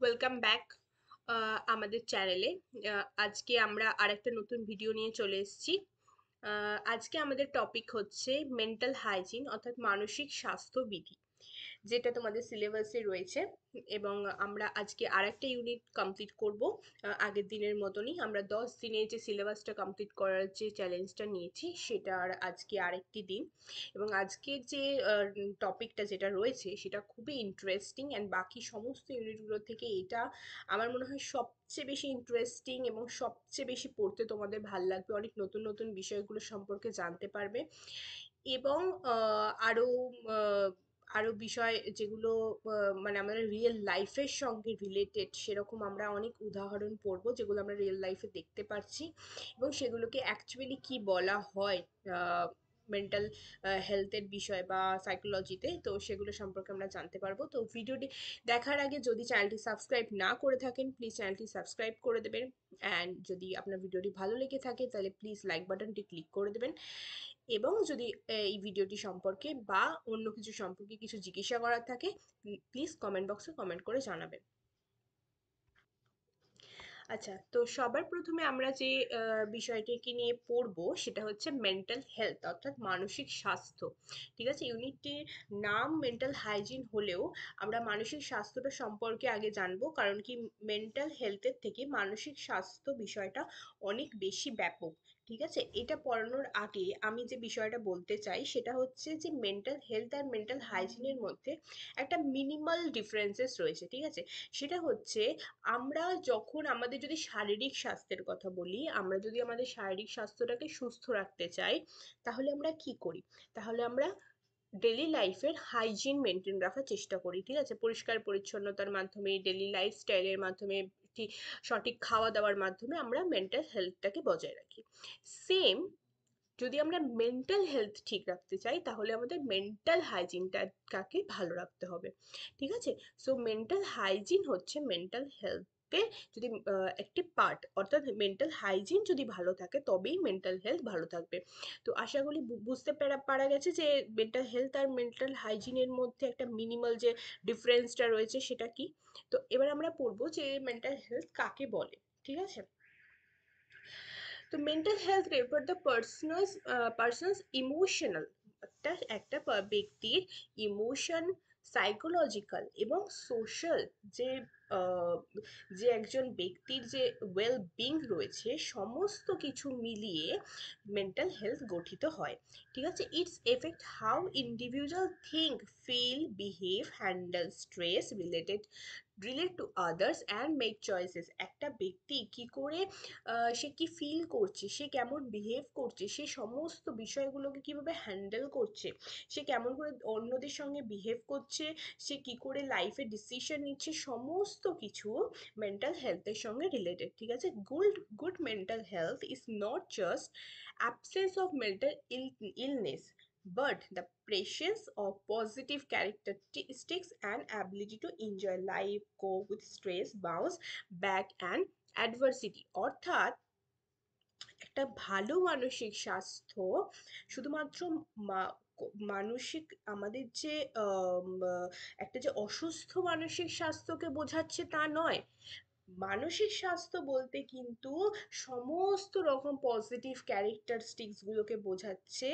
Welcome back আমাদের চ্যানেলে। আজকে আমরা আরেকটা নতুন ভিডিও নিয়ে চলে এসেছি। আজকে আমাদের টপিক হচ্ছে মেন্টাল হাইজিন অর্থাৎ মানসিক স্বাস্থ্যবিধি, যেটা তোমাদের সিলেবাসে রয়েছে। এবং আমরা আজকে আরেকটা ইউনিট কমপ্লিট করব। আগের দিনের মতনই আমরা 10 দিনে যে সিলেবাসটা কমপ্লিট করার যে চ্যালেঞ্জটা নিয়েছি সেটার আজকে আরেকটি দিন। এবং আজকের যে টপিকটা যেটা রয়েছে সেটা খুবই ইন্টারেস্টিং, অ্যান্ড বাকি সমস্ত ইউনিটগুলো থেকে এটা আমার মনে হয় সবচেয়ে বেশি ইন্টারেস্টিং এবং সবচেয়ে বেশি পড়তে তোমাদের ভাল লাগবে। অনেক নতুন নতুন বিষয়গুলো সম্পর্কে জানতে পারবে এবং আরও আরও বিষয় যেগুলো মানে আমাদের রিয়েল লাইফের সঙ্গে রিলেটেড, সেরকম আমরা অনেক উদাহরণ পড়বো যেগুলো আমরা রিয়েল লাইফে দেখতে পাচ্ছি এবং সেগুলোকে অ্যাকচুয়ালি কি বলা হয় মেন্টাল হেলথের বিষয় বা সাইকোলজিতে, তো সেগুলো সম্পর্কে আমরা জানতে পারবো। তো ভিডিওটি দেখার আগে যদি চ্যানেলটি সাবস্ক্রাইব না করে থাকেন প্লিজ চ্যানেলটি সাবস্ক্রাইব করে দেবেন, অ্যান্ড যদি আপনার ভিডিওটি ভালো লেগে থাকে তাহলে প্লিজ লাইক বাটনটি ক্লিক করে দেবেন। এবং যদি এই ভিডিওটি সম্পর্কে বা অন্য কিছু সম্পর্কে কিছু জিজ্ঞাসা করার থাকে প্লিজ কমেন্ট বক্সে কমেন্ট করে জানাবেন। আচ্ছা, তো সবার প্রথমে আমরা যে বিষয়টিকে নিয়ে পড়বো সেটা হচ্ছে মেন্টাল হেলথ অর্থাৎ মানসিক স্বাস্থ্য। ঠিক আছে, ইউনিটটির নাম মেন্টাল হাইজিন হলেও আমরা মানসিক স্বাস্থ্যটা সম্পর্কে আগে জানবো, কারণ কি মেন্টাল হেলথের থেকে মানসিক স্বাস্থ্য বিষয়টা অনেক বেশি ব্যাপক। ঠিক আছে, এটা পড়ানোর আগে আমি যে বিষয়টা বলতে চাই সেটা হচ্ছে যে মেন্টাল হেলথ আর মেন্টাল হাইজিনের মধ্যে একটা মিনিমাল ডিফারেন্সেস রয়েছে। ঠিক আছে, সেটা হচ্ছে আমরা যখন আমাদের যদি শারীরিক স্বাস্থ্যের কথা বলি, আমরা যদি আমাদের শারীরিক স্বাস্থ্যটাকে সুস্থ রাখতে চাই তাহলে আমরা কি করি? তাহলে আমরা ডেলি লাইফের হাইজিন মেনটেন রাখার চেষ্টা করি। ঠিক আছে, পরিষ্কার পরিচ্ছন্নতার মাধ্যমে, ডেলি লাইফস্টাইলের মাধ্যমে, সঠিক খাওয়া দাওয়ার মাধ্যমে আমরা মেন্টাল হেলথটাকে বজায় রাখি। সেম যদি আমরা মেন্টাল হেলথ ঠিক রাখতে চাই তাহলে আমাদের মেন্টাল হাইজিনটাকে ভালো রাখতে হবে। ঠিক আছে, সো মেন্টাল হাইজিন হচ্ছে মেন্টাল হেলথে যদি একটি পার্ট, অর্থাৎ মেন্টাল হাইজিন যদি ভালো থাকে তবেই মেন্টাল হেলথ ভালো থাকবে। তো আশা করি বুঝতে পারা গেছে যে মেন্টাল হেলথ আর মেন্টাল হাইজিনের মধ্যে একটা মিনিমাল যে ডিফারেন্সটা রয়েছে সেটা কি। তো এবার আমরা পড়বো যে মেন্টাল হেলথ কাকে বলে। ঠিক আছে, তো mental health refer the persons emotional, একটা ব্যক্তির ইমোশন, সাইকোলজিক্যাল এবং সোশ্যাল যে আহ, যে একজন ব্যক্তির যে ওয়েল বিং রয়েছে সমস্ত কিছু মিলিয়ে মেন্টাল হেলথ গঠিত হয়। ঠিক আছে, it's affect how individual think, feel, behave, handle stress, relate to others and make choices. একটা ব্যক্তি কি করে সে কি ফিল করছে, সে কেমন বিহেভ করছে, সে সমস্ত বিষয়গুলোকে কিভাবে হ্যান্ডেল করছে, সে কেমন করে অন্যদের সঙ্গে বিহেভ করছে, সে কি করে লাইফে ডিসিশন নিচ্ছে, সমস্ত কিছু মেন্টাল হেলথের সঙ্গে রিলেটেড। ঠিক আছে, good mental health is not just absence of mental illness but the presence of positive characteristics and ability to enjoy life, cope with stress, bounce back and adversity। অর্থাৎ একটা ভালো মানসিক স্বাস্থ্য শুধুমাত্র মানসিক আমাদের যে একটা যে অসুস্থ মানসিক স্বাস্থ্যকে বোঝাচ্ছে তা নয়। মানসিক স্বাস্থ্য বলতে কিন্তু সমস্ত রকম পজিটিভ ক্যারেক্টারিস্টিক্স গুলোকে বোঝাচ্ছে,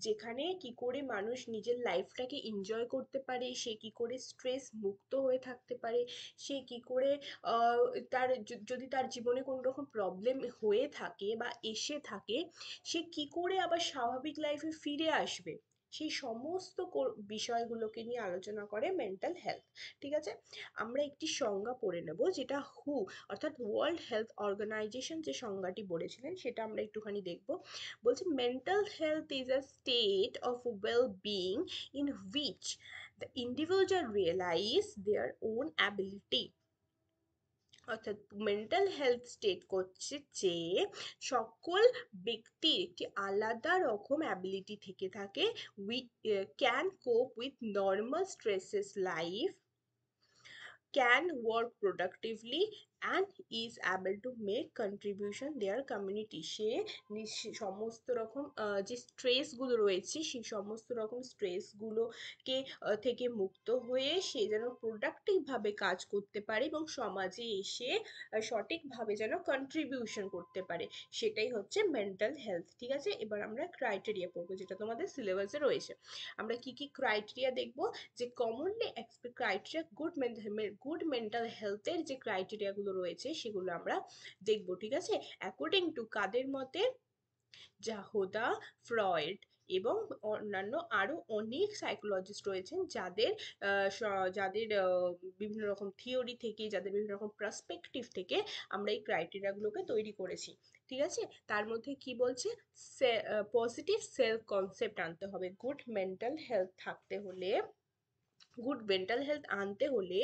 যেখানে কি করে মানুষ নিজের লাইফটাকে এনজয় করতে পারে, সে কি করে স্ট্রেস মুক্ত হয়ে থাকতে পারে, সে কি করে আহ, তার যদি তার জীবনে কোনো রকম প্রবলেম হয়ে থাকে বা এসে থাকে সে কি করে আবার স্বাভাবিক লাইফে ফিরে আসবে, সেই সমস্ত বিষয়গুলোকে নিয়ে আলোচনা করে মেন্টাল হেলথ। ঠিক আছে, আমরা একটি সংজ্ঞা পড়ে নেব, যেটা অর্থাৎ ওয়ার্ল্ড হেলথ অর্গানাইজেশন যে সংজ্ঞাটি বলেছিলেন সেটা আমরা একটুখানি দেখব। বলছে mental health is a state of well being in which the individual realise their own ability. অর্থাৎ মেন্টাল হেলথ স্টেট করছে যে সকল ব্যক্তির একটি আলাদা রকম অ্যাবিলিটি থেকে থাকে, we can cope with normal stresses life, can work productively and is able to make contribution their community. সে সমস্ত রকম যে স্ট্রেসগুলো রয়েছে সেই সমস্ত রকম স্ট্রেসগুলোকে থেকে মুক্ত হয়ে সে যেন প্রোডাক্টিভভাবে কাজ করতে পারে এবং সমাজে এসে সঠিকভাবে যেন কন্ট্রিবিউশন করতে পারে, সেটাই হচ্ছে মেন্টাল হেলথ। ঠিক আছে, এবার আমরা ক্রাইটেরিয়া পড়বো যেটা তোমাদের সিলেবাসে রয়েছে। আমরা কি কি ক্রাইটেরিয়া দেখব, যে কমনলি ক্রাইটেরিয়া গুড মেন্টাল হেলথের যে ক্রাইটেরিয়াগুলো রয়েছে সেগুলো আমরা দেখব। ঠিক আছে, অ্যাকর্ডিং টু কাদের মতে? জাহোদা, ফ্রয়েড এবং অন্যান্য আরো অনেক সাইকোলজিস্ট রয়েছেন যাদের যাদের বিভিন্ন রকম থিওরি থেকে, যাদের বিভিন্ন রকম পার্সপেক্টিভ থেকে আমরা এই ক্রাইটেরিয়াগুলোকে তৈরি করেছি। ঠিক আছে, তার মধ্যে কি বলছে? পজিটিভ সেলফ কনসেপ্ট আনতে হবে। গুড মেন্টাল হেলথ আনতে হলে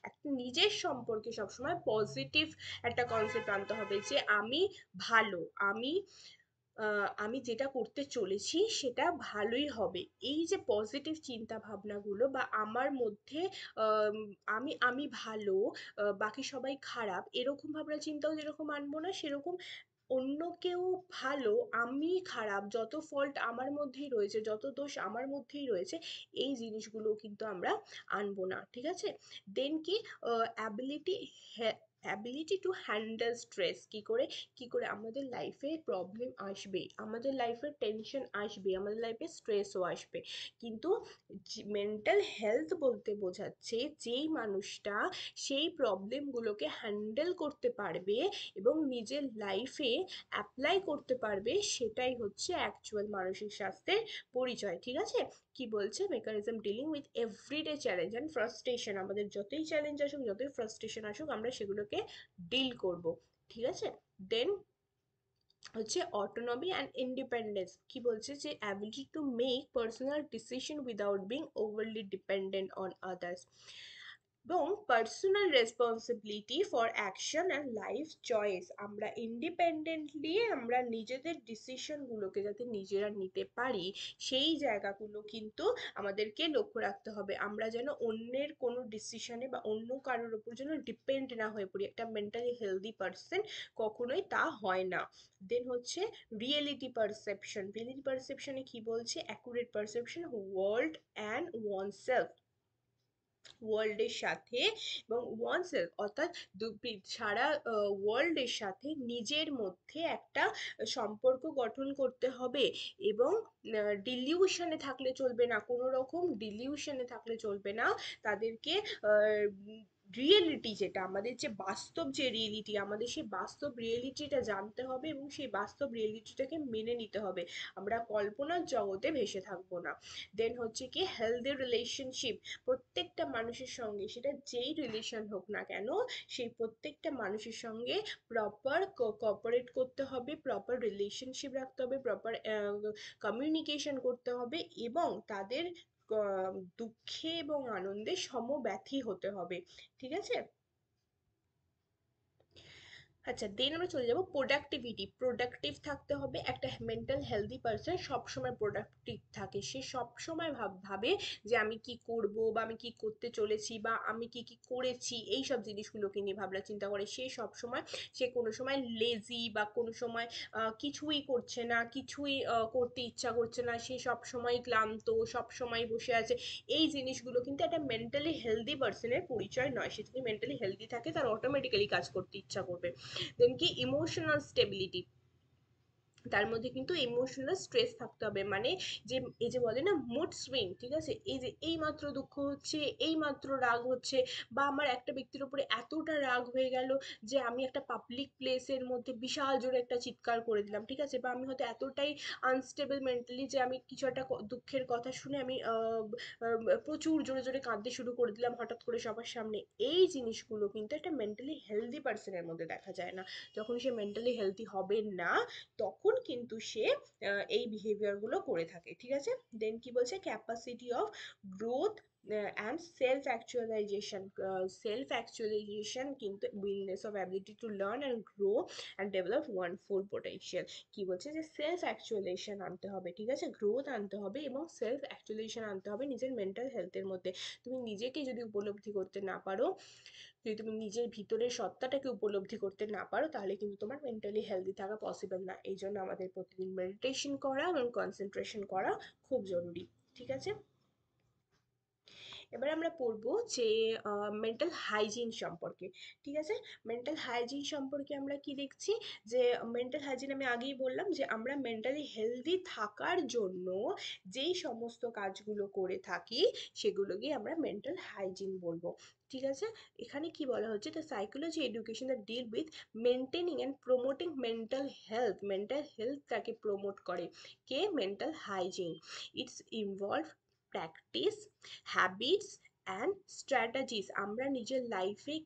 একটা নিজের সম্পর্কে সবসময় পজিটিভ একটা কনসেপ্ট আনতে হবে, যে আমি ভালো, আমি আমি যেটা করতে চলেছি সেটা ভালোই হবে। এই যে পজিটিভ চিন্তা ভাবনাগুলো, বা আমার মধ্যে আমি আমি ভালো, বাকি সবাই খারাপ, এরকম ভাবনা চিন্তাও যেরকম আনবো না, সেরকম অন্য কেউ ভালো আমি খারাপ, যত ফল্ট আমার মধ্যেই রয়েছে, যত দোষ আমার মধ্যেই রয়েছে, এই জিনিসগুলো কিন্তু আমরা আনবো না। ঠিক আছে, দেন কি ability ability to handle stress. কি করে আমাদের লাইফে প্রবলেম আসবে, আমাদের লাইফে টেনশন আসবে, আমাদের লাইফে স্ট্রেসও আসবে, কিন্তু মেন্টাল হেলথ বলতে বোঝাচ্ছে যেই মানুষটা সেই প্রবলেমগুলোকে হ্যান্ডেল করতে পারবে এবং নিজের লাইফে অ্যাপ্লাই করতে পারবে, সেটাই হচ্ছে অ্যাকচুয়াল মানসিক স্বাস্থ্যের পরিচয়। ঠিক আছে, কি বলছে? Mechanism dealing with everyday challenge and frustration. আমাদের যতই চ্যালেঞ্জ আসুক, যতই ফ্রাস্ট্রেশন আসুক, আমরা সেগুলোকে ডিল করব। ঠিক আছে, দেন হচ্ছে অটোনমি অ্যান্ড ইন্ডিপেন্ডেন্স। কি বলছে? যে ability to make personal decision without being overly dependent on others, এবং personal responsibility for action and life choice. আমরা ইন্ডিপেন্ডেন্টলি আমরা নিজেদের ডিসিশনগুলোকে যাতে নিজেরা নিতে পারি, সেই জায়গাগুলো কিন্তু আমাদেরকে লক্ষ্য রাখতে হবে। আমরা যেন অন্যের কোনো ডিসিশনে বা অন্য কারোর উপর যেন ডিপেন্ড না হয়ে পড়ি। একটা মেন্টালি হেলদি পার্সন কখনোই তা হয় না। দেন হচ্ছে রিয়েলিটি পারসেপশনে কি বলছে? Accurate perception world and one self, ওয়ার্ল্ডের সাথে এবং ওয়ান সেলফ অর্থাৎ সারা ওয়ার্ল্ডের সাথে নিজের মধ্যে একটা সম্পর্ক গঠন করতে হবে, এবং ডিলিউশনে থাকলে চলবে না, কোনো রকম ডিলিউশনে থাকলে চলবে না। তাদেরকে রিয়েলিটি, যেটা আমাদের যে বাস্তব যে রিয়েলিটি, আমাদের সেই বাস্তব রিয়েলিটিটা জানতে হবে এবং সেই বাস্তব রিয়েলিটিটাকে মেনে নিতে হবে। আমরা কল্পনার জগতে ভেসে থাকবো না। দেন হচ্ছে কি হেলদি রিলেশনশিপ। প্রত্যেকটা মানুষের সঙ্গে, সেটা যেই রিলেশন হোক না কেন, সেই প্রত্যেকটা মানুষের সঙ্গে প্রপার কোঅপারেট করতে হবে, প্রপার রিলেশনশিপ রাখতে হবে, প্রপার কমিউনিকেশন করতে হবে, এবং তাদের দুঃখে এবং আনন্দে সমব্যথী হতে হবে। ঠিক আছে, আচ্ছা, দেন আমরা চলে যাব প্রোডাক্টিভিটি। প্রোডাক্টিভ থাকতে হবে। একটা মেন্টাল হেলদি পারসন সবসময় প্রোডাক্টিভ থাকে, সে সবসময় ভাবে যে আমি কি করব, বা আমি কি করতে চলেছি, বা আমি কি কি করেছি, এই সব জিনিসগুলোকে নিয়ে ভাবনা চিন্তা করে। সে কোনো সময় লেজি, বা কোনো সময় কিছুই করছে না, কিছুই করতে ইচ্ছা করছে না, সে সব সময় ক্লান্ত, সব সময় বসে আছে। এই জিনিসগুলো কিন্তু একটা মেন্টালি হেলদি পারসনের পরিচয় নয়। সে যদি মেন্টালি হেলদি থাকে, তার অটোমেটিক্যালি কাজ করতে ইচ্ছা করবে। দেন কি ইমোশনাল স্টেবিলিটি, তার মধ্যে কিন্তু ইমোশনাল স্ট্রেস থাকতে হবে। মানে যে এই যে বলে না মুড সুইং, ঠিক আছে, এই যে এই মাত্র দুঃখ হচ্ছে, এই মাত্র রাগ হচ্ছে, বা আমার একটা ব্যক্তির উপরে এতটা রাগ হয়ে গেল যে আমি একটা পাবলিক প্লেসের মধ্যে বিশাল জোরে একটা চিৎকার করে দিলাম। ঠিক আছে, বা আমি হয়তো এতটাই আনস্টেবল মেন্টালি যে আমি কিছু একটা দুঃখের কথা শুনে আমি প্রচুর জোরে জোরে কাঁদতে শুরু করে দিলাম হঠাৎ করে সবার সামনে। এই জিনিসগুলো কিন্তু একটা মেন্টালি হেলদি পার্সনের মধ্যে দেখা যায় না। যখন সে মেন্টালি হেলদি হবে না, তখন কিন্তু সে এই বিহেভিয়ার গুলো করে থাকে। ঠিক আছে, দেন কি বলছে? Capacity of growth and self actualization কিন্তু willingness of ability to learn and grow and develop one full potential। কি বলছে যে সেলফ অ্যাকচুয়ালাইজেশন আনতে হবে, ঠিক আছে, গ্রোথ আনতে হবে এবং সেলফ অ্যাকচুয়ালাইজেশন আনতে হবে নিজের মেন্টাল হেলথের মধ্যে। তুমি নিজেকে যদি উপলব্ধি করতে না পারো, যদি তুমি নিজের ভিতরের সত্তাটাকে উপলব্ধি করতে না পারো, তাহলে কিন্তু তোমার মেন্টালি হেলদি থাকা পসিবল না। এই জন্য আমাদের প্রতিদিন মেডিটেশন করা এবং কনসেন্ট্রেশন করা খুব জরুরি, ঠিক আছে। এবার আমরা পড়বো যে মেন্টাল হাইজিন সম্পর্কে, ঠিক আছে। মেন্টাল হাইজিন সম্পর্কে আমরা কি দেখছি, যে মেন্টাল হাইজিন আমি আগেই বললাম যে আমরা মেন্টালি হেলদি থাকার জন্য যেই সমস্ত কাজগুলো করে থাকি সেগুলোকে আমরা মেন্টাল হাইজিন বলবো, ঠিক আছে। এখানে কি বলা হচ্ছে, the psychology education that deal with maintaining and promoting mental হেলথটাকে প্রমোট করে কে, mental hygiene. It's involve practice, habits and strategies. আমরা নিজের লাইফে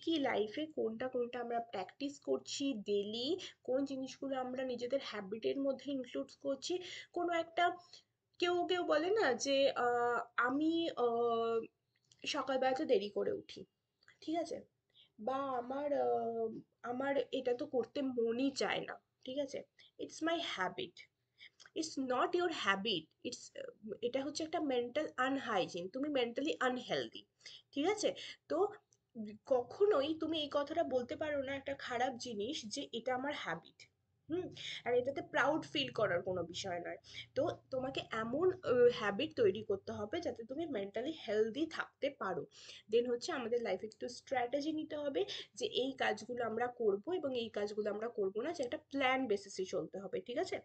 কি লাইফে কোনটা কোনটা আমরা প্র্যাকটিস করছি ডেলি, কোন জিনিসগুলো আমরা নিজেদের হ্যাবিটের মধ্যে ইনক্লুড করছি। কোনো একটা, কেউ কেউ বলে না যে আমি সকালবেলা তো দেরি করে উঠি, ঠিক আছে, বা আমার এটা তো করতে মনই চায় না, ঠিক আছে, it's my habit. It's not your habit, এটা হচ্ছে একটা মেন্টাল আনহাইজিন, তুমি মেন্টালি আনহেলদি, ঠিক আছে। তো কখনোই তুমি এই কথাটা বলতে পারো না একটা খারাপ জিনিস যে এটা আমার হ্যাবিট। হুম। আর এটাতে প্রাউড ফিল করার কোনো বিষয় নয়। তো তোমাকে এমন হ্যাবিট তৈরি করতে হবে যাতে তুমি মেন্টালি হেলদি থাকতে পারো। দেন হচ্ছে আমাদের লাইফে একটু স্ট্র্যাটেজি নিতে হবে যে এই কাজগুলো আমরা করব এবং এই কাজগুলো আমরা করব না, যে একটা প্ল্যান বেসিসে চলতে হবে, ঠিক আছে।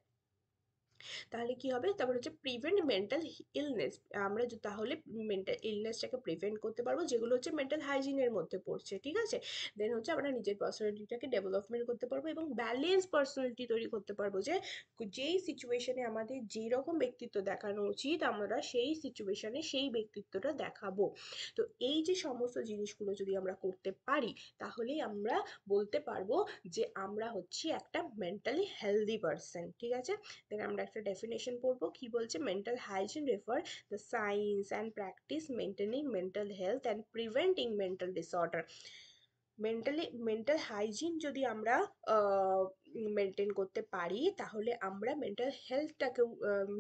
তাহলে কি হবে, তারপর হচ্ছে প্রিভেন্ট মেন্টাল ইলনেস। আমরা তাহলে মেন্টাল ইলনেসটাকে প্রিভেন্ট করতে পারবো, যেগুলো হচ্ছে মেন্টাল হাইজিনের মধ্যে পড়ছে, ঠিক আছে। দেন হচ্ছে আমরা নিজের পার্সোনালিটিটাকে ডেভেলপমেন্ট করতে পারবো এবং ব্যালেন্স পার্সোনালিটি তৈরি করতে পারবো, যে যেই সিচুয়েশনে আমাদের যেই রকম ব্যক্তিত্ব দেখানো উচিত আমরা সেই সিচুয়েশনে সেই ব্যক্তিত্বটা দেখাবো। তো এই যে সমস্ত জিনিসগুলো যদি আমরা করতে পারি, তাহলেই আমরা বলতে পারবো যে আমরা হচ্ছি একটা মেন্টালি হেলদি পার্সন, ঠিক আছে। দেন আমরা একটা ডেফিনেশন পড়বো, কি বলছে, mental hygiene refer the science and practice maintaining mental health and preventing mental disorder. Mental hygiene যদি আমরা মেনটেন করতে পারি, তাহলে আমরা মেন্টাল হেলথটাকেও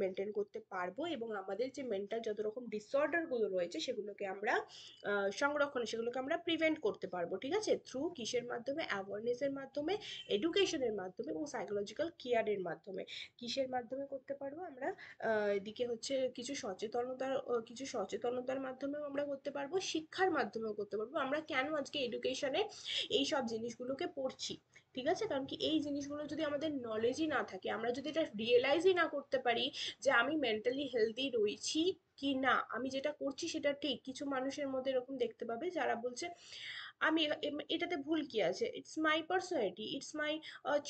মেনটেন করতে পারবো এবং আমাদের যে মেন্টাল যত রকম ডিসঅর্ডারগুলো রয়েছে সেগুলোকে আমরা সেগুলোকে আমরা প্রিভেন্ট করতে পারবো, ঠিক আছে, থ্রু কিসের মাধ্যমে, অ্যাওয়ারনেসের মাধ্যমে, এডুকেশনের মাধ্যমে এবং সাইকোলজিক্যাল কেয়ারের মাধ্যমে। কিসের মাধ্যমে করতে পারবো আমরা, এদিকে হচ্ছে কিছু সচেতনতার মাধ্যমেও আমরা করতে পারবো, শিক্ষার মাধ্যমেও করতে পারবো। আমরা কেন আজকে এডুকেশনে এই সব জিনিসগুলোকে পড়ছি, ঠিক আছে, কারণ কি এই জিনিসগুলো যদি আমাদের নলেজই না থাকে, আমরা যদি এটা রিয়েলাইজই না করতে পারি যে আমি মেন্টালি হেলদি রয়েছি কি না, আমি যেটা করছি সেটা ঠিক। কিছু মানুষের মধ্যে এরকম দেখতে পাবে যারা বলছে আমি এটাতে ভুল কি আছে, it's my personality, it's my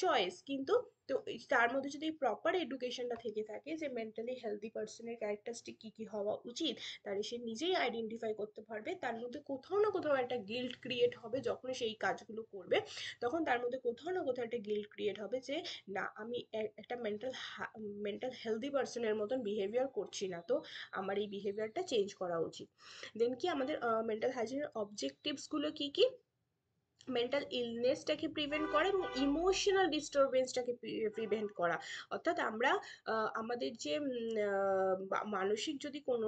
choice, কিন্তু তো তার মধ্যে যদি প্রপার এডুকেশনটা থেকে থাকে যে মেন্টালি হেলদি পার্সনের ক্যারেক্টারিস্টিক কি কি হওয়া উচিত, তাহলে সে নিজেই আইডেন্টিফাই করতে পারবে। তার মধ্যে কোথাও না কোথাও একটা গিল্ট ক্রিয়েট হবে যখন সেই কাজগুলো করবে, তখন তার মধ্যে কোথাও না কোথাও একটা গিল্ট ক্রিয়েট হবে যে না, আমি একটা মেন্টাল হেলদি পার্সনের মতন বিহেভিয়ার করছি না, তো আমার এই বিহেভিয়ারটা চেঞ্জ করা উচিত। দেন কি আমাদের মেন্টাল হাইজিনের অবজেক্টিভসগুলো কি কি, মেন্টাল ইলনেসটাকে প্রিভেন্ট করা এবং ইমোশনাল ডিস্টারবেন্সটাকে প্রিভেন্ট করা। অর্থাৎ আমরা আমাদের যে মানসিক যদি কোনো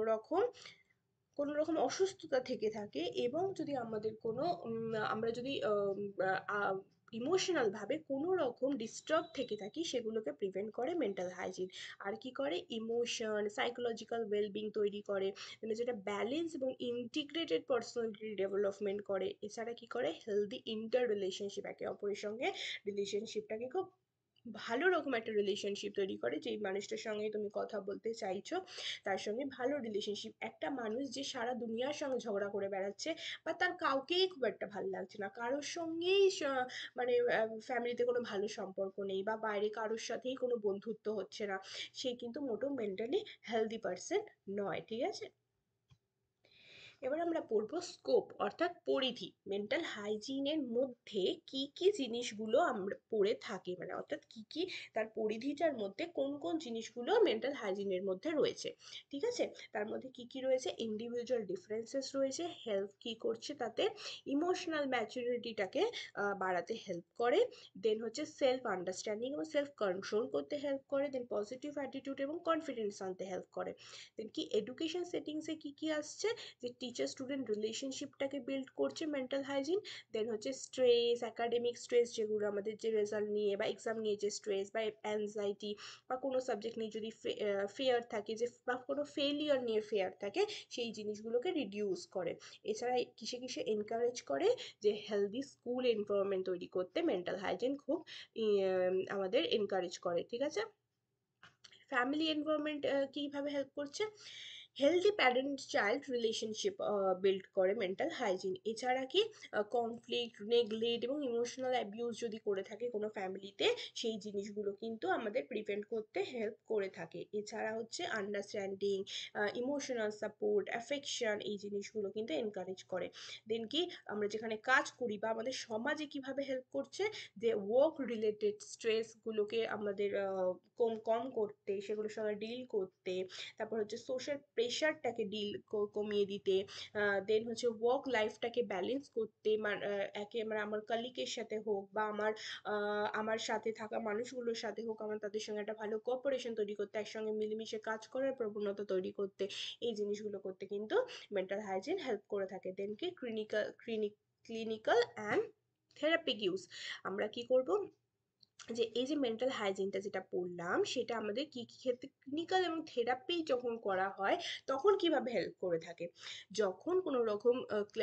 রকম অসুস্থতা থেকে থাকে এবং যদি আমাদের কোনো আমরা যদি ইমোশনাল ভাবে কোনো রকম ডিস্টার্ব থেকে থাকি, সেগুলোকে প্রিভেন্ট করে মেন্টাল হাইজিন। আর কি করে, ইমোশন, সাইকোলজিক্যাল ওয়েলবিং তৈরি করে, মানে যেটা ব্যালেন্স এবং ইন্টিগ্রেটেড পার্সোনালিটি ডেভেলপমেন্ট করে। এছাড়া কি করে, হেলদি ইন্টার রিলেশনশিপ, একে অপরের সঙ্গে রিলেশনশিপটাকে খুব ভালো রকম একটা রিলেশনশিপ তৈরি করে। যেই মানুষটার সঙ্গে তুমি কথা বলতে চাইছো তার সঙ্গে ভালো রিলেশনশিপ। একটা মানুষ যে সারা দুনিয়ার সঙ্গে ঝগড়া করে বেড়াচ্ছে বা তার কাউকেই খুব একটা ভালো লাগছে না, কারোর সঙ্গেই মানে ফ্যামিলিতে কোনো ভালো সম্পর্ক নেই বা বাইরে কারোর সাথেই কোনো বন্ধুত্ব হচ্ছে না, সে কিন্তু মোটেও মেন্টালি হেলদি পার্সন নয়, ঠিক আছে। এবার আমরা পড়বো স্কোপ অর্থাৎ পরিধি। মেন্টাল হাইজিনের মধ্যে কি কি জিনিসগুলো আমরা পড়ে থাকি, মানে অর্থাৎ কি কি তার পরিধিটার মধ্যে কোন কোন জিনিসগুলো মেন্টাল হাইজিনের মধ্যে রয়েছে। ঠিক আছে, তার মধ্যে কি কি রয়েছে, ইন্ডিভিজুয়াল ডিফারেন্সেস রয়েছে, হেল্প কি করছে তাতে, ইমোশনাল ম্যাচুরিটিটাকে বাড়াতে হেল্প করে, দেন হচ্ছে সেলফ আন্ডারস্ট্যান্ডিং এবং সেলফ কন্ট্রোল করতে হেল্প করে, দেন পজিটিভ অ্যাটিটিউড এবং কনফিডেন্স আনতে হেল্প করে। দেন কি এডুকেশন সেটিংসে কি কি আসছে, যে টিচার স্টুডেন্ট রিলেশনশিপটাকে বিল্ড করছে মেন্টাল হাইজিন। দেন হচ্ছে স্ট্রেস, একাডেমিক স্ট্রেস, যেগুলো আমাদের যে রেজাল্ট নিয়ে বা এক্সাম নিয়ে যে স্ট্রেস বা অ্যাংজাইটি, বা কোনো সাবজেক্ট নিয়ে যদি ফেয়ার থাকে, যে বা কোনো ফেলিয়ার নিয়ে ফেয়ার থাকে, সেই জিনিসগুলোকে রিডিউস করে। এছাড়া কিসে কিসে এনকারেজ করে, যে হেলদি স্কুল এনভায়রনমেন্ট তৈরি করতে মেন্টাল হাইজিন খুব আমাদের এনকারেজ করে। ঠিক আছে, ফ্যামিলি এনভায়রনমেন্ট কিভাবে হেল্প করছে, healthy parent child relationship build করে মেন্টাল হাইজিন। এছাড়া কি কনফ্লিক্ট, নেগলেক্ট এবং ইমোশনাল অ্যাবিউজ যদি করে থাকে কোনো ফ্যামিলিতে, সেই জিনিসগুলো কিন্তু আমাদের প্রিভেন্ট করতে হেল্প করে থাকে। এছাড়া হচ্ছে আন্ডারস্ট্যান্ডিং, ইমোশনাল সাপোর্ট, অ্যাফেকশন, এই জিনিসগুলো কিন্তু এনকারেজ করে। দেন কি আমরা যেখানে কাজ করি বা আমাদের সমাজে কিভাবে হেল্প করছে, যে ওয়ার্ক রিলেটেড স্ট্রেসগুলোকে আমাদের কম কম করতে, সেগুলোর সঙ্গে ডিল করতে, তারপর হচ্ছে সোশ্যাল প্রেশারটাকে কমিয়ে দিতে, দেন হচ্ছে ওয়ার্ক লাইফটাকে ব্যালেন্স করতে, একে আমার কলিগের সাথে হোক বা আমার সাথে থাকা মানুষগুলোর সাথে হোক, আমার তাদের সঙ্গে একটা ভালো কোঅপারেশন তৈরি করতে, একসঙ্গে মিলেমিশে কাজ করার প্রবণতা তৈরি করতে, এই জিনিসগুলো করতে কিন্তু মেন্টাল হাইজিন হেল্প করে থাকে। দেন কি ক্লিনিক্যাল অ্যান্ড থেরাপিক ইউজ, আমরা কি করব, যে এই যে মেন্টাল হাইজিনটা যেটা পড়লাম, সেটা আমাদের কি কি ক্ষেত্রে ক্লিনিক্যাল এবং থেরাপি যখন করা হয় তখন কিভাবে হেল্প করে থাকে। যখন কোনো রকম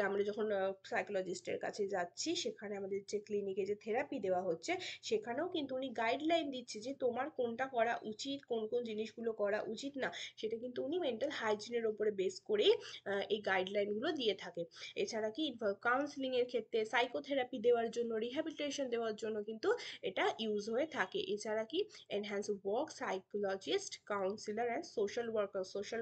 আমরা যখন সাইকোলজিস্টের কাছে যাচ্ছি, সেখানে আমাদের যে ক্লিনিকে যে থেরাপি দেওয়া হচ্ছে, সেখানেও কিন্তু উনি গাইডলাইন দিচ্ছে যে তোমার কোনটা করা উচিত, কোন কোন জিনিসগুলো করা উচিত না, সেটা কিন্তু উনি মেন্টাল হাইজিনের ওপরে বেস করেই এই গাইডলাইনগুলো দিয়ে থাকে। এছাড়া কি কাউন্সিলিং এর ক্ষেত্রে, সাইকোথেরাপি দেওয়ার জন্য, রিহ্যাবিলিটেশন দেওয়ার জন্য কিন্তু এটা ইউজ হয়ে থাকে। এছাড়া কি enhance work, psychologist, counsellor and social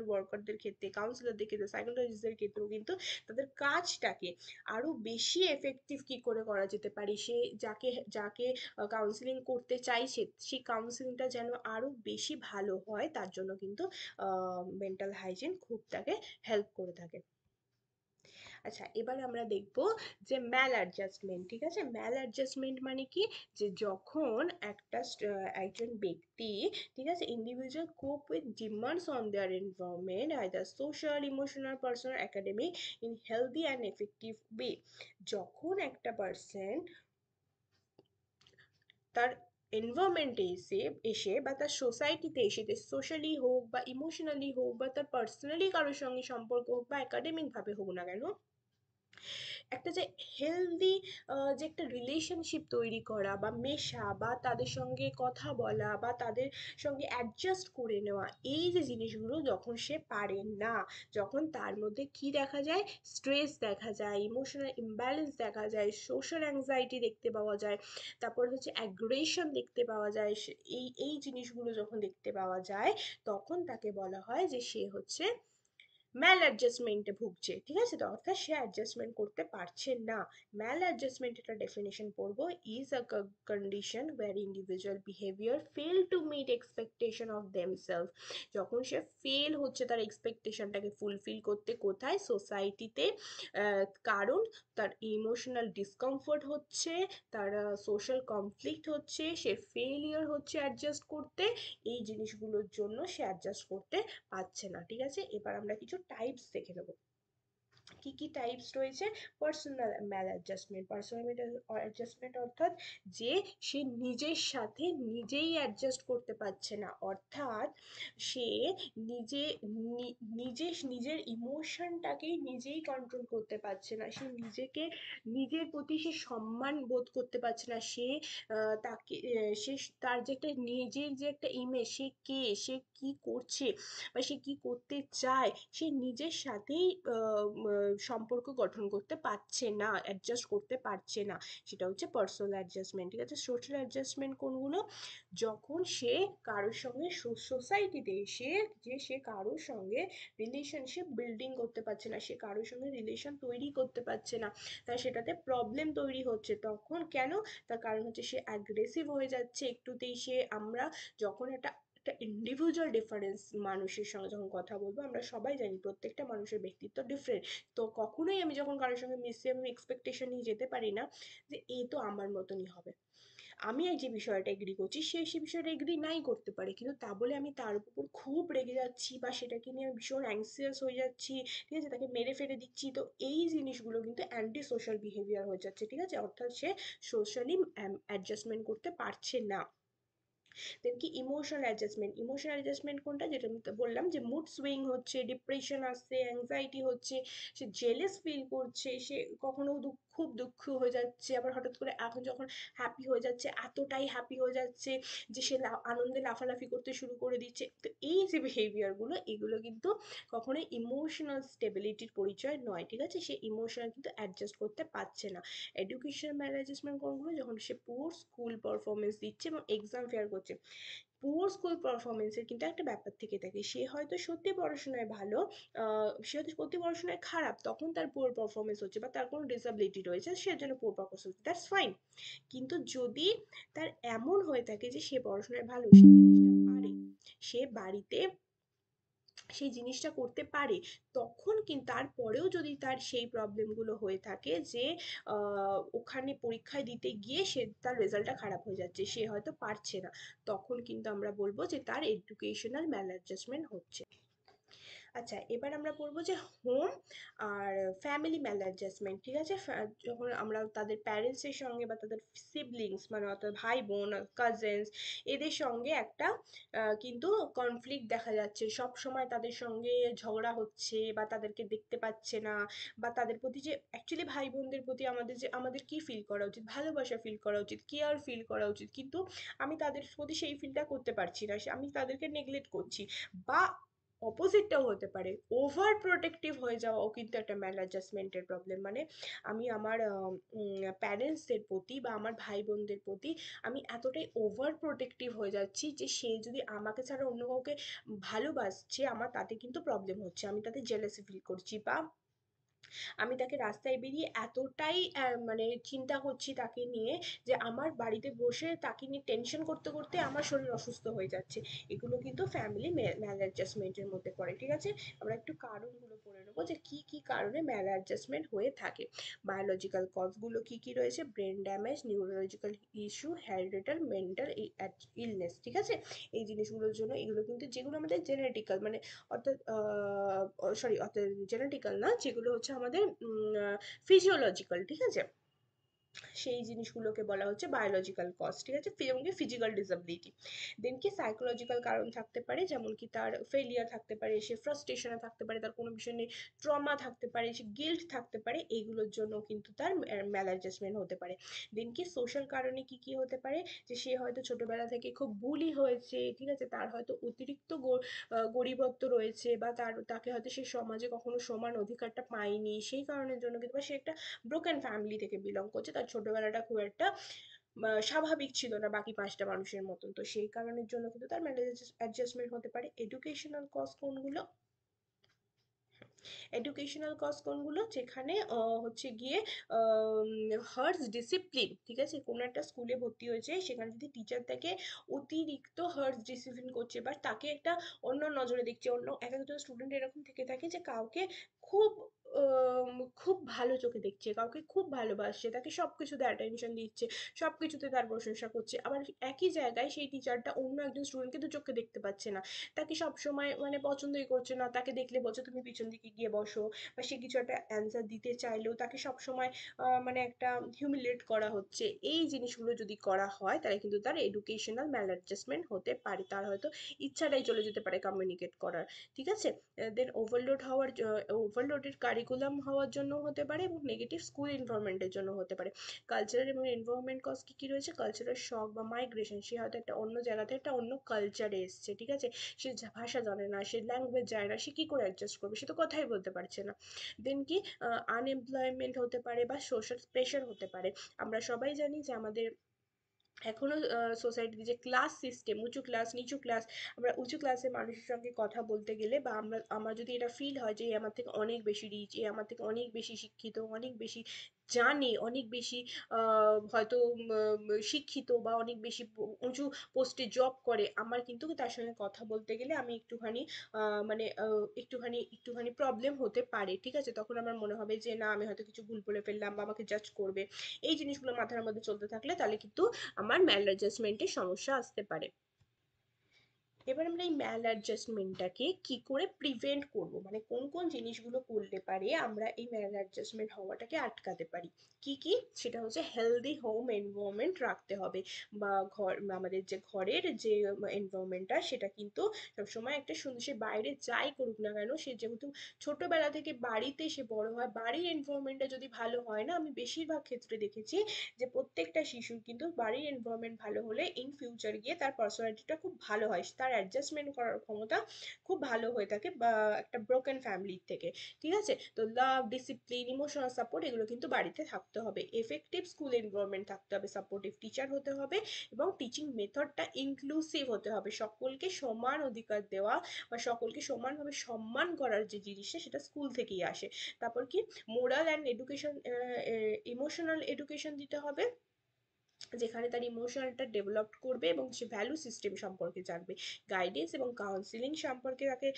ওয়ার্কারদের ক্ষেত্রে, কাউন্সিলরদের ক্ষেত্রে, সাইকোলজিস্টদের ক্ষেত্রেও কিন্তু তাদের কাজটাকে আরো বেশি এফেক্টিভ কি করে করা যেতে পারে, সে যাকে যাকে কাউন্সিলিং করতে চাইছে, সেই কাউন্সিলিংটা যেন আরো বেশি ভালো হয়, তার জন্য কিন্তু মেন্টাল হাইজিন খুব তাকে হেল্প করে থাকে। আচ্ছা, এবার আমরা দেখব যে ম্যাল অ্যাডজাস্টমেন্ট। ঠিক আছে, ম্যাল অ্যাডজাস্টমেন্ট মানে কি, যে যখন একজন ব্যক্তি, ঠিক আছে, ইন্ডিভিজুয়াল কোপ with demands on their environment, either social, emotional, personal, academic, in healthy and effective way. যখন একটা পার্সন তার এনভায়রনমেন্টে এসে বা তার সোসাইটিতে এসে, সোশ্যালি হোক বা ইমোশনালি হোক বা তার পার্সোনালি কারোর সঙ্গে সম্পর্ক হোক বা একাডেমিক ভাবে হোক না কেন, একটা যে হেলদি যে একটা রিলেশনশিপ তৈরি করা বা মেশা বা তাদের সঙ্গে কথা বলা বা তাদের সঙ্গে অ্যাডজাস্ট করে নেওয়া, এই যে জিনিসগুলো যখন সে পারে না, যখন তার মধ্যে কি দেখা যায়, স্ট্রেস দেখা যায়, ইমোশনাল ইমব্যালেন্স দেখা যায়, সোশ্যাল অ্যাংজাইটি দেখতে পাওয়া যায়, তারপর হচ্ছে অ্যাগ্রেশন দেখতে পাওয়া যায়, এই এই জিনিসগুলো যখন দেখতে পাওয়া যায়, তখন তাকে বলা হয় যে সে হচ্ছে ম্যাল অ্যাডজাস্টমেন্টে ভুগছে। ঠিক আছে, তো অর্থাৎ সে অ্যাডজাস্টমেন্ট করতে পারছে না। ম্যাল অ্যাডজাস্টমেন্ট একটা ডেফিনেশন পড়বো, is a condition where individual behaviour fail to meet expectation of themselves. যখন সে ফেল হচ্ছে তার এক্সপেকটেশনটাকে ফুলফিল করতে, কোথায়, সোসাইটিতে, কারণ তার ইমোশনাল ডিসকমফোর্ট হচ্ছে, তার সোশ্যাল কনফ্লিক্ট হচ্ছে, সে ফেলিয়ার হচ্ছে অ্যাডজাস্ট করতে, এই জিনিসগুলোর জন্য সে অ্যাডজাস্ট করতে পারছে না। ঠিক আছে, এবার আমরা কিছু টাইপস দেখে নেব। কি কি টাইপস রয়েছে, পার্সোনাল ম্যাল অ্যাডজাস্টমেন্ট। পার্সোনাল অ্যাডজাস্টমেন্ট অর্থাৎ যে সে নিজের সাথে নিজেই অ্যাডজাস্ট করতে পারছে না, অর্থাৎ সে নিজে নিজের ইমোশনটাকেই নিজেই কন্ট্রোল করতে পারছে না, সে নিজেকে, নিজের প্রতি সে সম্মান বোধ করতে পারছে না, সে তাকে সে তার যে একটা নিজের যে একটা ইমেজ, সে কে, সে কি করছে বা সে কি করতে চায়, সে নিজের সাথেই সম্পর্ক গঠন করতে পারছে না, অ্যাডজাস্ট করতে পারছে না, সেটা হচ্ছে পার্সোনাল অ্যাডজাস্টমেন্ট। ঠিক আছে, সোশ্যাল অ্যাডজাস্টমেন্ট কোনগুলো? যখন সে কারোর সঙ্গে সোসাইটিতে এসে সে কারোর সঙ্গে রিলেশনশিপ বিল্ডিং করতে পারছে না, সে কারোর সঙ্গে রিলেশন তৈরি করতে পারছে না, তাই সেটাতে প্রবলেম তৈরি হচ্ছে। তখন কেন? তার কারণ হচ্ছে সে অ্যাগ্রেসিভ হয়ে যাচ্ছে একটুতেই। আমরা যখন একটা একটা ইন্ডিভিজুয়াল ডিফারেন্স মানুষের সঙ্গে যখন কথা বলবো, আমরা সবাই জানি প্রত্যেকটা মানুষের ব্যক্তিত্ব ডিফারেন্ট। তো কখনোই আমি যখন কারোর সঙ্গে মিশি, আমি এক্সপেকটেশন নিয়ে যেতে পারি না যে এ তো আমার মতনই হবে। আমি এই যে বিষয়টা এগ্রি করছি, সে বিষয়টা এগ্রি নাই করতে পারে, কিন্তু তা বলে আমি তার উপর খুব রেগে যাচ্ছি বা সেটাকে নিয়ে আমি ভীষণ অ্যাংসিয়াস হয়ে যাচ্ছি, ঠিক আছে, তাকে মেরে ফেলে দিচ্ছি, তো এই জিনিসগুলো কিন্তু অ্যান্টি সোশ্যাল বিহেভিয়ার হয়ে যাচ্ছে। ঠিক আছে, অর্থাৎ সে সোশ্যালি অ্যাডজাস্টমেন্ট করতে পারছে না। দেন কি ইমোশনাল অ্যাডজাস্টমেন্ট? ইমোশনাল অ্যাডজাস্টমেন্ট কোনটা? যেটা আমি বললাম যে মুড সুইং হচ্ছে, ডিপ্রেশন আসছে, অ্যাংজাইটি হচ্ছে, সে জেলেস ফিল করছে, সে কখনো খুব দুঃখ হয়ে যাচ্ছে, আবার হঠাৎ করে এখন যখন হ্যাপি হয়ে যাচ্ছে, এতটাই হ্যাপি হয়ে যাচ্ছে যে সে আনন্দে লাফালাফি করতে শুরু করে দিচ্ছে। তো এই যে বিহেভিয়ারগুলো, এগুলো কিন্তু কখনোই ইমোশনাল স্টেবিলিটির পরিচয় নয়। ঠিক আছে, সে ইমোশনাল কিন্তু অ্যাডজাস্ট করতে পারছে না। এডুকেশনাল ম্যাল অ্যাডজাস্টমেন্ট কোনগুলো? যখন সে পুয়ার স্কুল পারফরমেন্স দিচ্ছে এবং এক্সাম ফেয়ার করছে। পুয়ার স্কুল পারফরমেন্সের কিন্তু একটা ব্যাপার থেকে থাকে, সে হয়তো সত্যি পড়াশোনায় ভালো, সে হয়তো সত্যি পড়াশোনায় খারাপ, তখন তার পুয়ার পারফরমেন্স হচ্ছে, বা তার কোনো ডিসএবিলিটি রয়েছে সেজন্য পুয়ার পারফরমেন্স হচ্ছে, দ্যাটস ফাইন। কিন্তু যদি তার এমন হয়ে থাকে যে সে পড়াশোনায় ভালো, সে জিনিসটা পারে, সে বাড়িতে সেই জিনিসটা করতে পারে, তখন কিন্তু তারপরেও যদি তার সেই প্রবলেমগুলো হয়ে থাকে যে ওখানে পরীক্ষায় দিতে গিয়ে সে তার রেজাল্টটা খারাপ হয়ে যাচ্ছে, সে হয়তো পারছে না, তখন কিন্তু আমরা বলবো যে তার এডুকেশনাল ম্যাল অ্যাডজাস্টমেন্ট হচ্ছে। আচ্ছা, এবার আমরা পড়বো যে হোম আর ফ্যামিলি ম্যাল অ্যাডজাস্টমেন্ট। ঠিক আছে, যখন আমরা তাদের প্যারেন্টসের সঙ্গে বা তাদের সিবলিংস মানে অর্থাৎ ভাই বোন, কাজিনস, এদের সঙ্গে একটা কিন্তু কনফ্লিক্ট দেখা যাচ্ছে, সব সময় তাদের সঙ্গে ঝগড়া হচ্ছে, বা তাদেরকে দেখতে পাচ্ছে না, বা তাদের প্রতি যে অ্যাকচুয়ালি ভাই বোনদের প্রতি আমাদের কি ফিল করা উচিত? ভালোবাসা ফিল করা উচিত, কেয়ার ফিল করা উচিত, কিন্তু আমি তাদের প্রতি সেই ফিলটা করতে পারছি না, আমি তাদেরকে নেগলেক্ট করছি। বা অপোজিটটাও হতে পারে, ওভার প্রোটেক্টিভ হয়ে যাওয়াও কিন্তু একটা ম্যাল অ্যাডজাস্টমেন্টের প্রবলেম। মানে আমি আমার প্যারেন্টসদের প্রতি বা আমার ভাই বোনদের প্রতি আমি এতটাই ওভার প্রোটেক্টিভ হয়ে যাচ্ছি যে সে যদি আমাকে ছাড়া অন্য কাউকে ভালোবাসছে, আমার তাতে কিন্তু প্রবলেম হচ্ছে, আমি তাতে জেলাসি ফিল করছি, বা আমি তাকে রাস্তায় বেরিয়ে এতটাই মানে চিন্তা করছি তাকে নিয়ে যে আমার বাড়িতে বসে তাকে নিয়ে টেনশন করতে করতে আমার শরীর অসুস্থ হয়ে যাচ্ছে। এগুলো কিন্তু ফ্যামিলি ম্যাল অ্যাডজাস্টমেন্টের মধ্যে পড়ে। ঠিক আছে, আমরা একটু কারণগুলো পড়ে নেবো যে কি কি কারণে ম্যাল অ্যাডজাস্টমেন্ট হয়ে থাকে। বায়োলজিক্যাল কজগুলো কি কি রয়েছে? Brain damage, neurological issue, hereditary, mental illness. ঠিক আছে, এই জিনিসগুলোর জন্য, এগুলো কিন্তু যেগুলো আমাদের জেনেটিক্যাল মানে অর্থাৎ অর্থাৎ জেনেটিক্যাল না, যেগুলো হচ্ছে আমাদের ফিজিওলজিক্যাল। ঠিক আছে, সেই জিনিসগুলোকে বলা হচ্ছে বায়োলজিক্যাল কজ। ঠিক আছে, এবং কি ফিজিক্যাল ডিসএবিলিটি। দেন কি সাইকোলজিক্যাল কারণ থাকতে পারে, যেমন কি তার ফেলিয়ার থাকতে পারে, সে ফ্রাস্ট্রেশনে থাকতে পারে, তার কোনো বিষয় নিয়ে ট্রমা থাকতে পারে, সে গিল্ট থাকতে পারে, এইগুলোর জন্য কিন্তু তার ম্যাল অ্যাডজাস্টমেন্ট হতে পারে। দেন কি সোশ্যাল কারণে কি কি হতে পারে? যে সে হয়তো ছোটবেলা থেকে খুব বুলি হয়েছে, ঠিক আছে, তার হয়তো অতিরিক্ত গরিবত্ব রয়েছে, বা তাকে হয়তো সে সমাজে কখনো সমান অধিকারটা পায়নি, সেই কারণের জন্য কিন্তু, বা সে একটা ব্রোকেন ফ্যামিলি থেকে বিলং করছে, তার ছোটবেলাটা খুব একটা স্বাভাবিক ছিল না বাকি পাঁচটা মানুষের মতন, তো সেই কারণের জন্য কিন্তু তার ম্যানেজ অ্যাডজাস্টমেন্ট হতে পারে। এডুকেশনাল কজ কোনগুলো? এডুকেশনাল কজ কোনগুলো? যেখানে হচ্ছে গিয়ে হার্স ডিসিপ্লিন। ঠিক আছে, কোনো একটা স্কুলে ভর্তি হয়েছে, সেখানে যদি টিচার তাকে অতিরিক্ত হার্স ডিসিপ্লিন করছে, বা তাকে একটা অন্য নজরে দেখছে, অন্য এক একজন স্টুডেন্ট এরকম থেকে থাকে যে কাউকে খুব খুব ভালো চোখে দেখছে, কাউকে খুব ভালোবাসছে, তাকে সব কিছুতে অ্যাটেনশন দিচ্ছে, সব কিছুতে তার প্রশংসা করছে, আবার একই জায়গায় সেই টিচারটা অন্য একজন স্টুডেন্টকে দু চোখে দেখতে পাচ্ছে না, তাকে সব সময় মানে পছন্দই করছে না, তাকে দেখলে বলছে তুমি পিছন দিকে গিয়ে বসো, বা সে কিছু একটা অ্যান্সার দিতে চাইলেও তাকে সব সময় মানে একটা হিউমিলিয়েট করা হচ্ছে। এই জিনিসগুলো যদি করা হয়, তাহলে কিন্তু তার এডুকেশনাল ম্যাল অ্যাডজাস্টমেন্ট হতে পারে, তার হয়তো ইচ্ছাটাই চলে যেতে পারে কমিউনিকেট করার। ঠিক আছে, দেন ওভারলোডেড কারিকুলাম হওয়ার জন্য হতে পারে এবং নেগেটিভ স্কুল এনভায়রনমেন্টের জন্য হতে পারে। কালচারাল এবং এনভায়রনমেন্ট কজ কি কি রয়েছে? কালচারাল শক বা মাইগ্রেশন, সে হয়তো একটা অন্য জায়গা থেকে একটা অন্য কালচারে এসছে, ঠিক আছে, সে ভাষা জানে না, সে ল্যাঙ্গুয়েজ জানে না, সে কি করে অ্যাডজাস্ট করবে, সে তো কথাই বলতে পারছে না। দেন কি আনএমপ্লয়মেন্ট হতে পারে বা সোশ্যাল প্রেশার হতে পারে। আমরা সবাই জানি যে আমাদের এখনো সোসাইটিতে যে ক্লাস সিস্টেম, উঁচু ক্লাস নিচু ক্লাস, আমরা উঁচু ক্লাসের মানুষের সঙ্গে কথা বলতে গেলে বা আমার যদি এটা ফিল হয় যে এ আমার থেকে অনেক বেশি রিচ, এ আমার থেকে অনেক বেশি শিক্ষিত, অনেক বেশি জানে, অনেক বেশি হয়তো শিক্ষিত বা অনেক বেশি উঁচু পোস্টে জব করে, আমার কিন্তু তার সঙ্গে কথা বলতে গেলে আমি একটুখানি মানে একটুখানি প্রবলেম হতে পারে, ঠিক আছে, তখন আমার মনে হবে যে না আমি হয়তো কিছু ভুল বলে ফেললাম বা আমাকে জাজ করবে। এই জিনিসগুলো মাথার মধ্যে চলতে থাকলে তাহলে কিন্তু আমার ম্যাল অ্যাডজাস্টমেন্টের সমস্যা আসতে পারে। এবার আমরা এই ম্যাল অ্যাডজাস্টমেন্টটাকে কি করে প্রিভেন্ট করব, মানে কোন কোন জিনিসগুলো করলে পারে আমরা এই ম্যাল অ্যাডজাস্টমেন্ট হওয়াটাকে আটকাতে পারি। কি কি? সেটা হচ্ছে হেলদি হোম এনভায়রনমেন্ট রাখতে হবে, বা আমাদের যে ঘরের যে এনভায়রনমেন্টটা সেটা কিন্তু সবসময় একটা সুন্দর, সে বাইরে যাই করুক না কেন, সে যেহেতু ছোটবেলা থেকে বাড়িতে সে বড় হয়, বাড়ির এনভায়রনমেন্টটা যদি ভালো হয় না, আমি বেশিরভাগ ক্ষেত্রে দেখেছি যে প্রত্যেকটা শিশুর কিন্তু বাড়ির এনভায়রনমেন্ট ভালো হলে ইন ফিউচার গিয়ে তার পার্সোনালিটিটা খুব ভালো হয়, তার অ্যাডজাস্টমেন্ট করার ক্ষমতা খুব ভালো হয়ে থাকে বা একটা ব্রোকেন ফ্যামিলির থেকে, ঠিক আছে। তো লাভ, ডিসিপ্লিন, ইমোশনাল সাপোর্ট এগুলো কিন্তু বাড়িতে থাকতে হবে, এফেক্টিভ স্কুল এনভায়রনমেন্ট থাকতে হবে, সাপোর্টিভ টিচার হতে হবে এবং টিচিং মেথডটা ইনক্লুসিভ হতে হবে, সকলকে সমান অধিকার দেওয়া বা সকলকে সমানভাবে সম্মান করার যে জিনিসটা সেটা স্কুল থেকেই আসে। তারপর কি? Moral and education, emotional education দিতে হবে, যেখানে তার ইমোশনালটা ডেভেলপ করবে এবং সে ভ্যালু সিস্টেম সম্পর্কে জানবে। গাইডেন্স এবং কাউন্সিলিং সম্পর্কে তাকে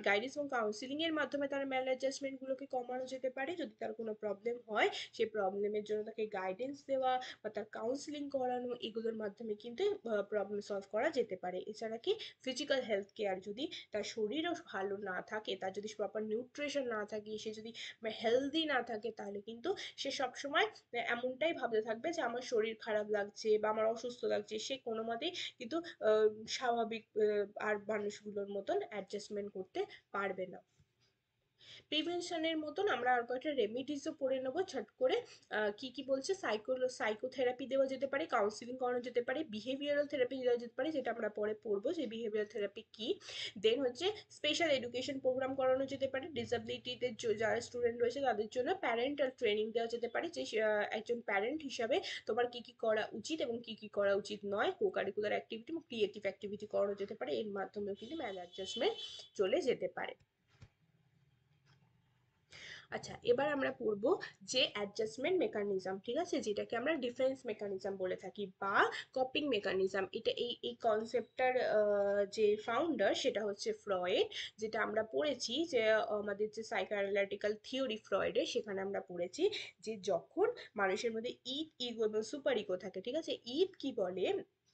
গাইডেন্স এবং কাউন্সিলিং এর মাধ্যমে তার ম্যাল অ্যাডজাস্টমেন্ট গুলোকে কমানো যেতে পারে। যদি তার কোনো প্রবলেম হয়, সেই প্রবলেমের জন্য তাকে গাইডেন্স দেওয়া বা তার কাউন্সিলিং করানো, এগুলোর মাধ্যমে কিন্তু প্রবলেম সলভ করা যেতে পারে। এছাড়া কি? ফিজিক্যাল হেলথ কেয়ার, যদি তার শরীরও ভালো না থাকে, তার যদি প্রপার নিউট্রিশন না থাকে, সে যদি হেলদি না থাকে, তাহলে কিন্তু সে সবসময় এমনটাই ভাবতে থাকবে যে আমার শরীর খারাপ লাগছে বা আমার অসুস্থ লাগছে, সে কোনো মতেই কিন্তু স্বাভাবিক আর মানুষগুলোর মতন অ্যাডজাস্টমেন্ট করতে পারবে না। প্রিভেনশনের মতন আমরা আর কয়েকটা রেমিডিসও পড়ে নেবো ছট করে। কি কি বলছে? সাইকোথেরাপি দেওয়া যেতে পারে, কাউন্সিলিং করানো যেতে পারে, বিহেভিয়ারাল থেরাপি দেওয়া যেতে পারে, যেটা আমরা পরে পড়বো যে বিহেভিয়ারাল থেরাপি কি। দেন হচ্ছে স্পেশাল এডুকেশন প্রোগ্রাম করানো যেতে পারে, ডিসেবিলিটিতে যারা স্টুডেন্ট রয়েছে তাদের জন্য প্যারেন্টাল ট্রেনিং দেওয়া যেতে পারে, যে একজন প্যারেন্ট হিসাবে তোমার কি কি করা উচিত এবং কি কি করা উচিত নয়, কো কারিকুলার অ্যাক্টিভিটি এবং ক্রিয়েটিভ অ্যাক্টিভিটি করানো যেতে পারে, এর মাধ্যমেও কিন্তু ম্যাল অ্যাডজাস্টমেন্ট চলে যেতে পারে। আচ্ছা, এবার আমরা পড়বো যে অ্যাডজাস্টমেন্ট মেকানিজম, ঠিক আছে, যেটাকে আমরা ডিফেন্স মেকানিজম বলে থাকি বা কপিং মেকানিজম। এটা এই কনসেপ্টটার যে ফাউন্ডার সেটা হচ্ছে ফ্রয়েড, যেটা আমরা পড়েছি যে আমাদের যে সাইকোঅ্যানালিটিক্যাল থিওরি ফ্রয়েডের, সেখানে আমরা পড়েছি যে যখন মানুষের মধ্যে ইগো এবং সুপার ইগো থাকে, ঠিক আছে, কি বলে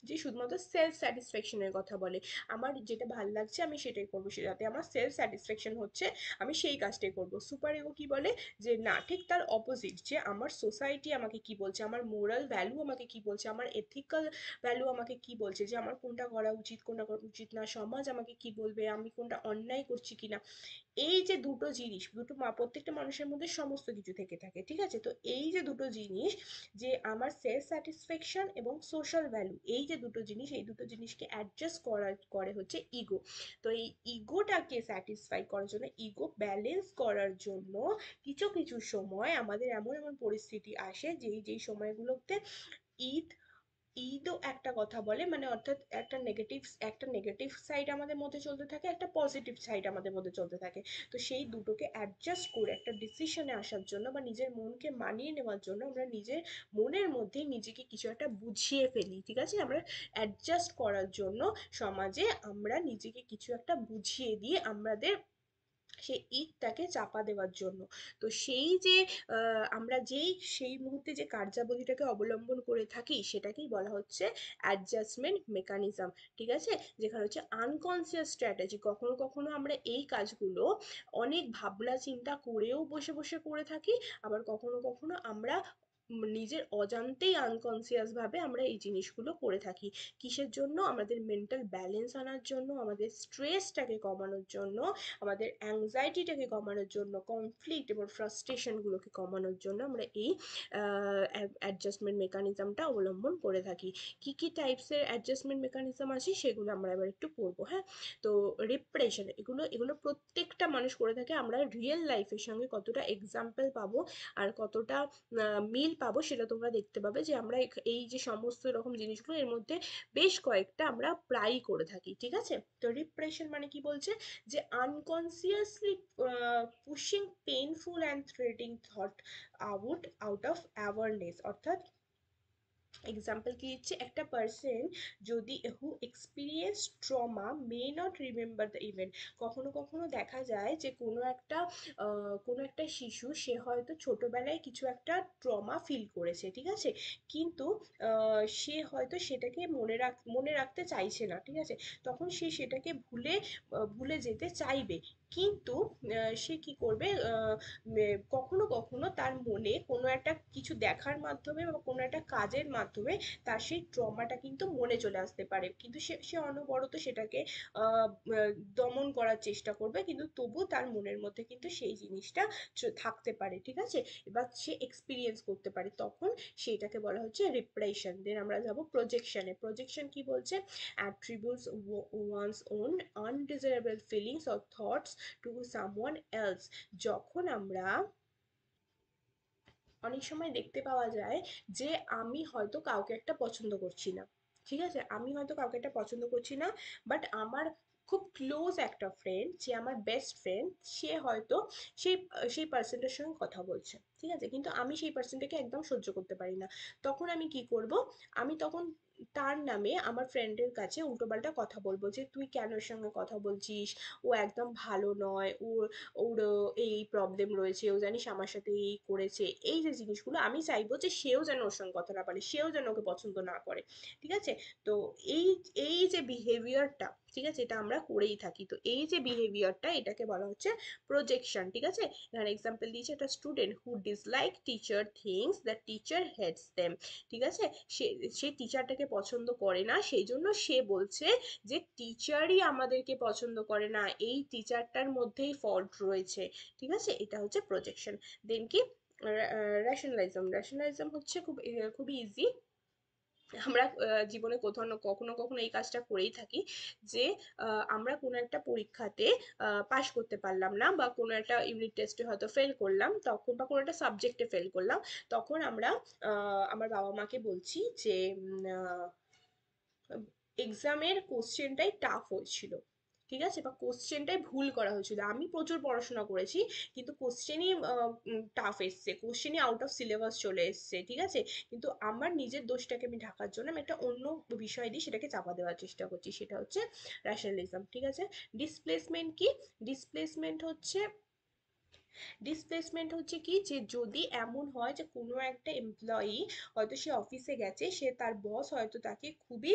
যে শুধুমাত্র সেলফ স্যাটিসফ্যাকশনের কথা বলে, আমার যেটা ভালো লাগছে আমি সেটাই করবো, সেটাতে আমার সেলফ স্যাটিসফ্যাকশন হচ্ছে, আমি সেই কাজটাই করব। সুপার ইগো কি বলে? যে না, ঠিক তার অপোজিট, যে আমার সোসাইটি আমাকে কি বলছে, আমার মোরাল ভ্যালু আমাকে কি বলছে, আমার এথিক্যাল ভ্যালু আমাকে কি বলছে, যে আমার কোনটা করা উচিত কোনটা করা উচিত না, সমাজ আমাকে কি বলবে, আমি কোনটা অন্যায় করছি কিনা। এই যে দুটো জিনিস, প্রত্যেকটা মানুষের মধ্যে সমস্ত কিছু থেকে থাকে, ঠিক আছে, তো এই যে দুটো জিনিস, যে আমার সেলফ স্যাটিসফ্যাকশন এবং সোশ্যাল ভ্যালু, এই যে দুটো জিনিস, এই দুটো জিনিসকে অ্যাডজাস্ট করে হচ্ছে ইগো। তো এই ইগোটাকে স্যাটিসফাই করার জন্য, ইগো ব্যালেন্স করার জন্য কিছু কিছু সময় আমাদের এমন এমন পরিস্থিতি আসে, যেই সময়গুলোতে ঈদ ঈদও একটা কথা বলে, মানে অর্থাৎ একটা নেগেটিভ সাইড আমাদের মধ্যে চলতে থাকে, একটা পজিটিভ সাইড আমাদের মধ্যে চলতে থাকে। তো সেই দুটোকে অ্যাডজাস্ট করে একটা ডিসিশনে আসার জন্য বা নিজের মনকে মানিয়ে নেওয়ার জন্য আমরা নিজের মনের মধ্যেই নিজেকে কিছু একটা বুঝিয়ে ফেলি, ঠিক আছে, আমরা অ্যাডজাস্ট করার জন্য সমাজে আমরা নিজেকে কিছু একটা বুঝিয়ে দিয়ে আমাদের সেই ঈদটাকে চাপা দেওয়ার জন্য। তো সেই যে আমরা সেই মুহূর্তে যে কার্যাবলীটাকে অবলম্বন করে থাকি, সেটাকেই বলা হচ্ছে অ্যাডজাস্টমেন্ট মেকানিজম, ঠিক আছে, যেখানে হচ্ছে আনকনসিয়াস স্ট্র্যাটেজি। কখনো কখনো আমরা এই কাজগুলো অনেক ভাবনা চিন্তা করেও বসে বসে করে থাকি, আবার কখনো কখনো আমরা নিজের অজান্তেই আনকনসিয়াস ভাবে আমরা এই জিনিসগুলো করে থাকি। কিসের জন্য? আমাদের মেন্টাল ব্যালেন্স আনার জন্য, আমাদের স্ট্রেসটাকে কমানোর জন্য, আমাদের অ্যাংজাইটিটাকে কমানোর জন্য, কনফ্লিক্ট এবং ফ্রাস্ট্রেশনগুলোকে কমানোর জন্য আমরা এই অ্যাডজাস্টমেন্ট মেকানিজমটা অবলম্বন করে থাকি। কি কি টাইপসের অ্যাডজাস্টমেন্ট মেকানিজম আছে সেগুলো আমরা এবার একটু পড়বো। হ্যাঁ, তো রিপ্রেশন, এগুলো এগুলো প্রত্যেকটা মানুষ করে থাকে। আমরা রিয়েল লাইফের সঙ্গে কতটা এক্সাম্পল পাবো আর কতটা মিল পাবো সেটা তোমরা দেখতে পাবে যে আমরা এই যে সমস্ত রকম জিনিসগুলো এর মধ্যে বেশ কয়েকটা আমরা প্রায়ই করে থাকি। ঠিক আছে, তো রিপ্রেশন মানে কি বলছে? যে unconsciously pushing painful and threatening thought out of awareness, অর্থাৎ এক্সাম্পল কি দিচ্ছে, একটা পার্সন যদি who experience trauma may not remember the event. কখনো কখনো দেখা যায় যে কোনো একটা শিশু, সে হয়তো ছোটবেলায় কিছু একটা ট্রমা ফিল করেছে, ঠিক আছে, কিন্তু সে হয়তো সেটাকে মনে রাখতে চাইছে না, ঠিক আছে, তখন সে সেটাকে ভুলে যেতে চাইবে, কিন্তু সে কি করবে, কখনো কখনো তার মনে কোনো একটা কিছু দেখার মাধ্যমে বা কোনো একটা কাজের মাধ্যমে তার সেই ট্রমাটা কিন্তু মনে চলে আসতে পারে, কিন্তু সে সে অনবরত সেটাকে আহ, দমন করার চেষ্টা করবে, কিন্তু তবু তার মনের মধ্যে কিন্তু সেই জিনিসটা থাকতে পারে, ঠিক আছে, এবার সে এক্সপিরিয়েন্স করতে পারে, তখন সেইটাকে বলা হচ্ছে রিপ্রেশন। দেন আমরা যাব প্রজেকশনে। প্রজেকশন কি বলছে? attributes one's own undesirable feelings or thoughts to someone else। যখন আমরা অনেক সময় দেখতে পাওয়া যায় যে আমি হয়তো কাউকে একটা পছন্দ করছি না, ঠিক আছে, আমি হয়তো কাউকে একটা পছন্দ করছি না, বাট আমার খুব ক্লোজ একটা ফ্রেন্ড, যে আমার বেস্ট ফ্রেন্ড, সে হয়তো সেই সেই পার্সনটার সঙ্গে কথা বলছে, ঠিক আছে, কিন্তু আমি সেই পার্সনটাকে একদম সহ্য করতে পারি না। তখন আমি কি করব? আমি তখন তার নামে আমার ফ্রেন্ডের কাছে উল্টোপাল্টা কথা বলবো, যে তুই কেন ওর সঙ্গে কথা বলছিস, ও একদম ভালো নয়, ওর ওর এই প্রবলেম রয়েছে, ও জানিস আমার সাথে এই করেছে। এই যে জিনিসগুলো আমি চাইবো যে সেও যেন ওর সঙ্গে কথা না বলে, সেও যেন ওকে পছন্দ না করে, ঠিক আছে। তো এই এই যে বিহেভিয়ারটা, ঠিক আছে, এটা আমরা করেই থাকি। তো এই যে বিহেভিয়ারটা, এটাকে বলা হচ্ছে প্রজেকশন, ঠিক আছে। এখানে এক্সাম্পল দিয়েছে, একটা student who dislike teacher things that teacher hates them, ঠিক আছে, সে সে টিচারটাকে পছন্দ করে না, সেই জন্য সে বলছে যে টিচারই আমাদেরকে পছন্দ করে না, এই টিচারটার মধ্যেই ফল্ট রয়েছে, ঠিক আছে, এটা হচ্ছে প্রজেকশন। দেন কি রেশনালিজম। রেশনালিজম হচ্ছে খুবই ইজি। আমরা জীবনে কোথাও না কখনো কখনো এই কাজটা করেই থাকি, যে আমরা কোনো একটা পরীক্ষাতে পাশ করতে পারলাম না, বা কোনো একটা ইউনিট টেস্টে হয়তো ফেল করলাম, তখন বা কোনো একটা সাবজেক্টে ফেল করলাম, তখন আমরা আমার বাবা মাকে বলছি যে এক্সামের কোশ্চেনটাই টাফ হয়েছিল, ঠিক আছে, বা কোশ্চেনটাই ভুল করা হয়েছিল, আমি প্রচুর পড়াশোনা করেছি কিন্তু কোশ্চেনই টাফ এসছে, কোশ্চেনই আউট অফ সিলেবাস চলে এসছে, ঠিক আছে, কিন্তু আমার নিজের দোষটাকে আমি ঢাকার জন্য আমি একটা অন্য বিষয় দিয়ে সেটাকে চাপা দেওয়ার চেষ্টা করছি, সেটা হচ্ছে র্যাশনালিজম, ঠিক আছে। ডিসপ্লেসমেন্ট কি? ডিসপ্লেসমেন্ট হচ্ছে ডিসপ্লেসমেন্ট হচ্ছে কি, যে যদি এমন হয় যে কোনো একটা এমপ্লয়ি হয়তো সে অফিসে গেছে, সে তার বস হয়তো তাকে খুবই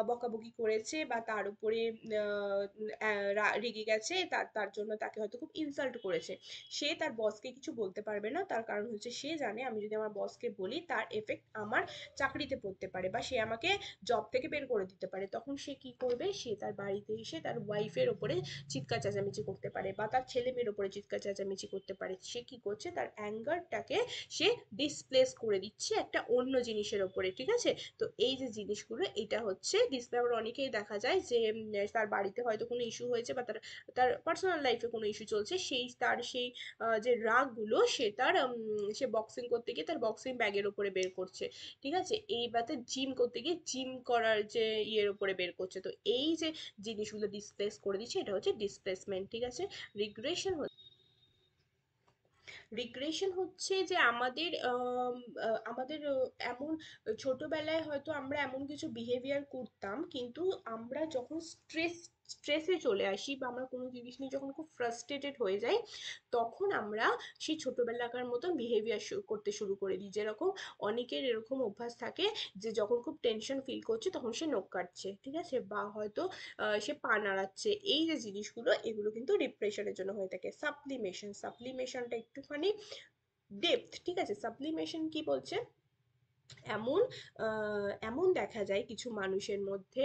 বকাবকি করেছে, বা তার উপরে রেগে গেছে, তার তার জন্য তাকে হয়তো খুব ইনসাল্ট করেছে, সে তার বসকে কিছু বলতে পারবে না, তার কারণ হচ্ছে সে জানে আমি যদি আমার বসকে বলি তার এফেক্ট আমার চাকরিতে পড়তে পারে, বা সে আমাকে জব থেকে বের করে দিতে পারে, তখন সে কি করবে, সে তার বাড়িতে এসে তার ওয়াইফের ওপরে চিৎকার চেঁচামেচি করতে পারে, বা তার ছেলে মেয়ের ওপরে চিৎকার চেঁচামেচি করতে পারে। সে কি করছে, তার অ্যাঙ্গারটাকে সে ডিসপ্লেস করে দিচ্ছে একটা অন্য জিনিসের ওপরে, ঠিক আছে। তো এই যে জিনিসগুলো, এটা হচ্ছে ডিসপ্লে। আবার অনেকেই দেখা যায় যে তার বাড়িতে হয়তো কোনো ইস্যু হয়েছে, বা তার তার পার্সোনাল লাইফে কোনো ইস্যু চলছে, সেই যে রাগগুলো সে সে বক্সিং করতে গিয়ে তার বক্সিং ব্যাগের ওপরে বের করছে, ঠিক আছে, এই বা জিম করতে গিয়ে জিম করার যে ইয়ের উপরে বের করছে। তো এই যে জিনিসগুলো ডিসপ্লেস করে দিচ্ছে, এটা হচ্ছে ডিসপ্লেসমেন্ট, ঠিক আছে। রিগ্রেশন রিগ্রেশন হচ্ছে যে আমাদের এমন ছোটবেলায় হয়তো আমরা এমন কিছু বিহেভিয়ার করতাম, কিন্তু আমরা যখন স্ট্রেসে চলে আসি, বা আমরা কোনো জিনিস নিয়ে যখন খুব ফ্রাস্ট্রেটেড হয়ে যাই, তখন আমরা সেই ছোটবেলাকার মতন বিহেভিয়ার করতে শুরু করে দিই। যেরকম অনেকের এরকম অভ্যাস থাকে যে যখন খুব টেনশন ফিল করছে তখন সে নখ কাটছে, ঠিক আছে, বা হয়তো সে পা নাড়াচ্ছে। এই যে জিনিসগুলো, এগুলো কিন্তু ডিপ্রেশনের জন্য হয়ে থাকে। সাপ্লিমেশনটা একটুখানি ডেপথ, ঠিক আছে। সাবলিমেশন কি বলছে, এমন এমন দেখা যায় কিছু মানুষের মধ্যে,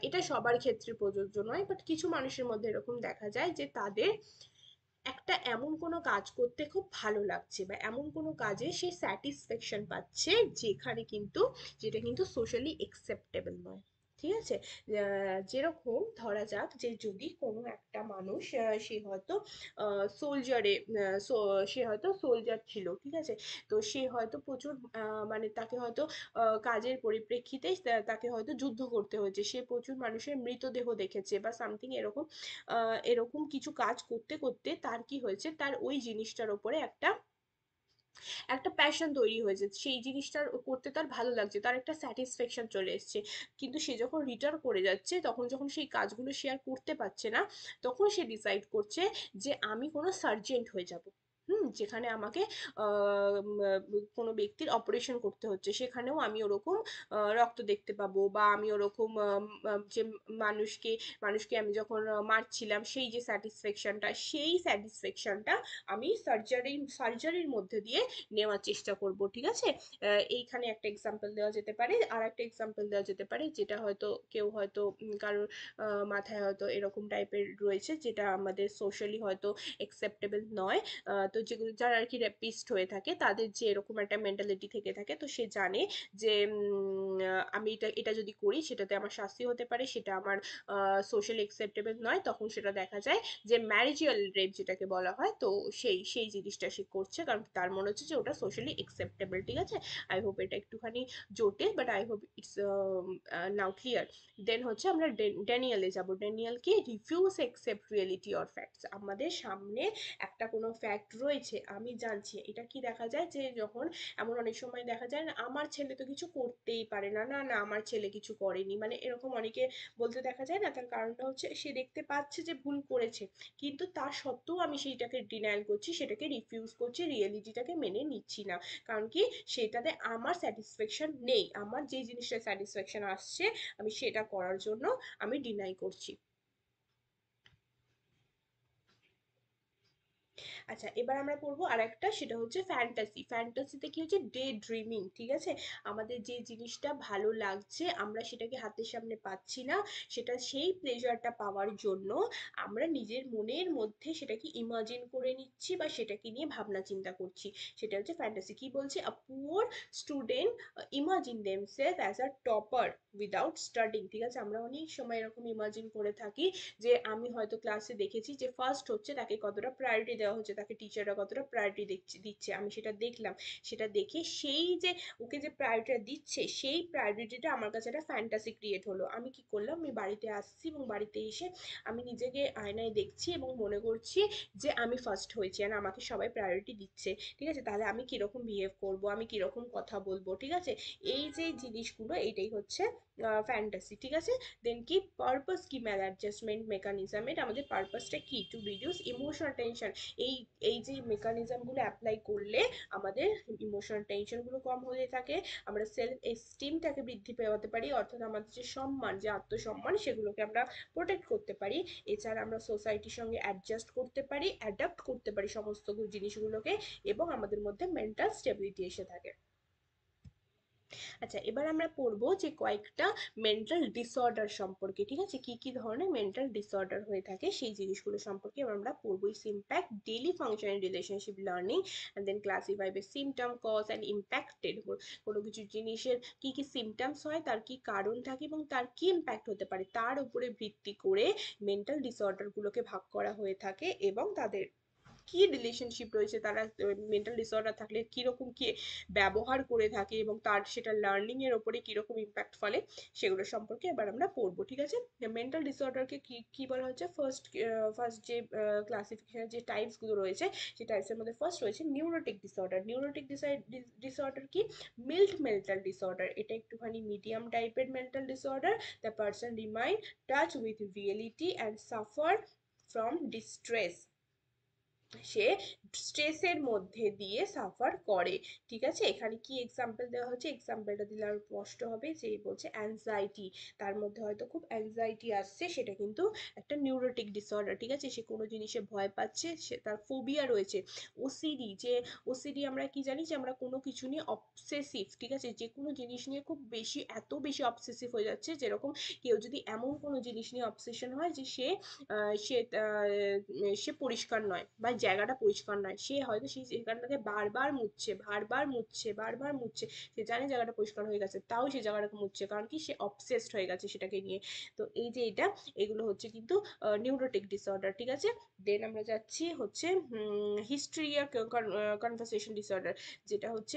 এটা সবার ক্ষেত্রে প্রযোজ্য নয়, বাট কিছু মানুষের মধ্যে এরকম দেখা যায় যে তাদের একটা এমন কোনো কাজ করতে খুব ভালো লাগছে, বা এমন কোনো কাজে সে স্যাটিসফ্যাকশন পাচ্ছে যেখানে কিন্তু, যেটা কিন্তু সোশ্যালি একসেপ্টেবল নয়, ঠিক আছে। যেরকম ধরা যাক যে যদি কোনো একটা মানুষ, সে হয়তো সোলজারে, সে হয়তো সোলজার ছিল, ঠিক আছে। তো সে হয়তো প্রচুর মানে তাকে হয়তো কাজের পরিপ্রেক্ষিতে তাকে হয়তো যুদ্ধ করতে হয়েছে, সে প্রচুর মানুষের মৃতদেহ দেখেছে বা সামথিং এরকম, এরকম কিছু কাজ করতে করতে তার কি হয়েছে, তার ওই জিনিসটার ওপরে একটা একটা প্যাশন তৈরি হয়েছে, সেই জিনিসটার করতে তার ভালো লাগছে, তার একটা স্যাটিসফ্যাকশন চলে এসছে। কিন্তু সে যখন রিটার্ন করে যাচ্ছে, তখন যখন সেই কাজগুলো সে আর করতে পারছে না, তখন সে ডিসাইড করছে যে আমি কোনো সার্জেন্ট হয়ে যাব। যেখানে আমাকে কোনো ব্যক্তির অপারেশন করতে হচ্ছে, সেখানেও আমি ওরকম রক্ত দেখতে পাবো, বা আমি ওরকম যে মানুষকে মানুষকে আমি যখন মারছিলাম, সেই যে স্যাটিসফ্যাকশনটা, সেই স্যাটিসফ্যাকশনটা আমি সার্জারির মধ্যে দিয়ে নেওয়ার চেষ্টা করব, ঠিক আছে। এইখানে একটা এক্সাম্পল দেওয়া যেতে পারে, আর একটা এক্সাম্পল দেওয়া যেতে পারে যেটা হয়তো কেউ হয়তো কারোর মাথায় হয়তো এরকম টাইপের রয়েছে, যেটা আমাদের সোশ্যালি হয়তো একসেপ্টেবল নয়। তো যেগুলো যারা আর কি রেপিস্ট হয়ে থাকে, তাদের যে এরকম একটা মেন্টালিটি থেকে থাকে, তো সে জানে যে আমি এটা এটা যদি করি সেটাতে আমার শাস্তি হতে পারে, সেটা আমার সোশ্যালি একসেপ্টেবল নয়, তখন সেটা দেখা যায় যে ম্যারিজিয়াল রেপ যেটাকে বলা হয়, তো সেই সেই জিনিসটা সে করছে, কারণ তার মনে হচ্ছে যে ওটা সোশ্যালি একসেপ্টেবল, ঠিক আছে। আই হোপ এটা একটুখানি জটিল, but I hope it's now clear. Then হচ্ছে আমরা ড্যানিয়েলে যাব। ড্যানিয়েল কি, refuse accept reality or facts. আমাদের সামনে একটা কোনো ফ্যাক্ট রয়েছে, আমি জানছি, এটা কি দেখা যায় যে যখন এমন অনেক সময় দেখা যায় না, আমার ছেলে তো কিছু করতেই পারে না, না না আমার ছেলে কিছু করেনি, মানে এরকম অনেকে বলতে দেখা যায় না, তার কারণটা হচ্ছে সে দেখতে পাচ্ছে যে ভুল করেছে, কিন্তু তা সত্ত্বেও আমি সেইটাকে ডিনায়াল করছি, সেটাকে রিফিউজ করছি, রিয়েলিটিটাকে মেনে নিচ্ছি না। কারণ কি, সেটাতে আমার স্যাটিসফ্যাকশন নেই, আমার যে জিনিসটা স্যাটিসফ্যাকশন আসছে আমি সেটা করার জন্য আমি ডিনাই করছি। আচ্ছা, এবার আমরা পড়বো আরেকটা, সেটা হচ্ছে ফ্যান্টাসি। ফ্যান্টাসিতে কি হচ্ছে, ডে ড্রিমিং, ঠিক আছে। আমাদের যে জিনিসটা ভালো লাগছে, আমরা সেটাকে হাতের সামনে পাচ্ছি না, সেটা সেই প্লেজারটা পাওয়ার জন্য আমরা নিজের মনের মধ্যে সেটাকে ইমাজিন করে নিচ্ছি, বা সেটাকে নিয়ে ভাবনা চিন্তা করছি, সেটা হচ্ছে ফ্যান্টাসি। কি বলছে, a poor student imagine themselves as a topper without studying, ঠিক আছে। আমরা অনেক সময় এরকম ইমাজিন করে থাকি যে আমি হয়তো ক্লাসে দেখেছি যে ফার্স্ট হচ্ছে, তাকে কতটা প্রায়োরিটি দেওয়া হচ্ছে, তাকে টিচাররা কতটা প্রায়োরিটি দিচ্ছে, আমি সেটা দেখলাম, সেটা দেখে সেই যে ওকে যে প্রায়োরিটিটা দিচ্ছে, সেই প্রায়োরিটিটা আমার কাছে একটা ফ্যান্টাসি ক্রিয়েট হলো। আমি কি করলাম, আমি বাড়িতে আসছি, এবং বাড়িতে এসে আমি নিজেকে আয়নায় দেখছি এবং মনে করছি যে আমি ফার্স্ট হয়েছি আর আমাকে সবাই প্রায়োরিটি দিচ্ছে, ঠিক আছে। তাহলে আমি কিরকম বিহেভ করব, আমি কিরকম কথা বলবো, ঠিক আছে। এই যে জিনিসগুলো, এইটাই হচ্ছে ফ্যান্টাসি, ঠিক আছে। দেন কি, পারপাস কি, ম্যাল অ্যাডজাস্টমেন্ট মেকানিজম। এটা আমাদের পারপাসটা কি, টু রিডিউস ইমোশনাল টেনশন। এই এই যে মেকানিজমগুলো অ্যাপ্লাই করলে আমাদের ইমোশনাল টেনশনগুলো কম হয়ে থাকে, আমরা সেলফ এস্টিমটাকে বৃদ্ধি পাওয়াতে পারি, অর্থাৎ আমাদের যে সম্মান, যে আত্মসম্মান, সেগুলোকে আমরা প্রোটেক্ট করতে পারি। এছাড়া আমরা সোসাইটির সঙ্গে অ্যাডজাস্ট করতে পারি, অ্যাডাপ্ট করতে পারি সমস্ত জিনিসগুলোকে, এবং আমাদের মধ্যে মেন্টাল স্টেবিলিটি এসে থাকে। আচ্ছা, এবার আমরা পড়বো যে কয়েকটা মেন্টাল ডিসঅর্ডার সম্পর্কে, ঠিক আছে। কি কি ধরনের মেন্টাল ডিসঅর্ডার হয়ে থাকে সেই জিনিসগুলো সম্পর্কে এবার আমরা পড়বো। Is impact daily function relationship learning, and then classify by symptom, cause and impacted. কোনো কিছু জিনিসের কি কি সিমটমস হয়, তার কি কারণ থাকে, এবং তার কি ইম্প্যাক্ট হতে পারে, তার উপরে ভিত্তি করে মেন্টাল ডিসঅর্ডার গুলোকে ভাগ করা হয়ে থাকে, এবং তাদের কি রিলেশনশিপ রয়েছে, তারা মেন্টাল ডিসঅর্ডার থাকলে কিরকম কি ব্যবহার করে থাকে, এবং তার সেটা লার্নিং এর ওপরে কিরকম ইম্প্যাক্ট ফলে, সেগুলো সম্পর্কে এবার আমরা পড়বো, ঠিক আছে। মেন্টাল ডিসঅর্ডারকে কি কি বলা হচ্ছে, ফার্স্ট ফার্স্ট যে ক্লাসিফিকেশন যে টাইপস গুলো রয়েছে, সেই টাইপসের মধ্যে ফার্স্ট রয়েছে নিউরোটিক ডিসঅর্ডার। নিউরোটিক ডিসঅর্ডার কি, মিল্ড মেন্টাল ডিসঅর্ডার, এটা একটুখানি মিডিয়াম টাইপের mental disorder. The person remained touch with reality and suffer from distress. সে স্ট্রেসের মধ্যে দিয়ে সাফার করে। ঠিক আছে, এখানে কি এক্সাম্পল দেওয়া হচ্ছে, এক্সাম্পলটা দিলে আরো স্পষ্ট হবে। যে বলছে অ্যাংজাইটি, তার মধ্যে হয়তো খুব অ্যাংজাইটি আসছে, সেটা কিন্তু একটা নিউরোটিক ডিসঅর্ডার। ঠিক আছে, সে কোনো জিনিসে ভয় পাচ্ছে, সে তার ফোবিয়া রয়েছে। ওসিডি, যে ওসিডি আমরা কি জানি, যে আমরা কোনো কিছু নিয়ে অবসেসিভ। ঠিক আছে, যে কোনো জিনিস নিয়ে খুব বেশি, এত বেশি অবসেসিভ হয়ে যাচ্ছে, যেরকম কেউ যদি এমন কোনো জিনিস নিয়ে অবসেশন হয় যে সে সে পরিষ্কার নয় বা জায়গাটা পরিষ্কার নয়, সে হয়তো সেই জায়গাটাকে বারবার মুছছে, বারবার মুছছে, বারবার মুছছে, সে জানে জায়গাটা পরিষ্কার হয়ে গেছে, তাও সে জায়গাটাকে মুছছে, কারণ কি, সে অবসেসড হয়ে গেছে সেটাকে নিয়ে। তো এই যে এটা, এগুলো হচ্ছে কিন্তু নিউরোটিক ডিসঅর্ডার। ঠিক আছে, দেন আমরা যাচ্ছি হচ্ছে হিস্ট্রিয়া কনভারসেশন ডিসঅর্ডার, যেটা হচ্ছে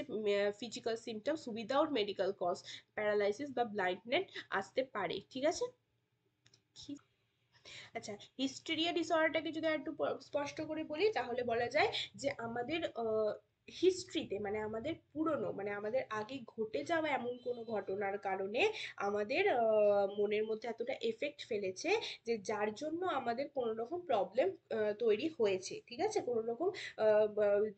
physical symptoms without medical cause, paralysis বা ব্লাইন্ডনেস আসতে পারে। ঠিক আছে, আচ্ছা, হিস্টেরিয়া ডিসঅর্ডারটাকে যদি একটু স্পষ্ট করে বলি, তাহলে বলা যায় যে আমাদের হিস্ট্রিতে, মানে আমাদের পুরনো, মানে আমাদের আগে ঘটে যাওয়া এমন কোনো ঘটনার কারণে আমাদের মনের মধ্যে এতটা এফেক্ট ফেলেছে, যে যার জন্য আমাদের কোনো রকম প্রবলেম তৈরি হয়েছে। ঠিক আছে, কোনো রকম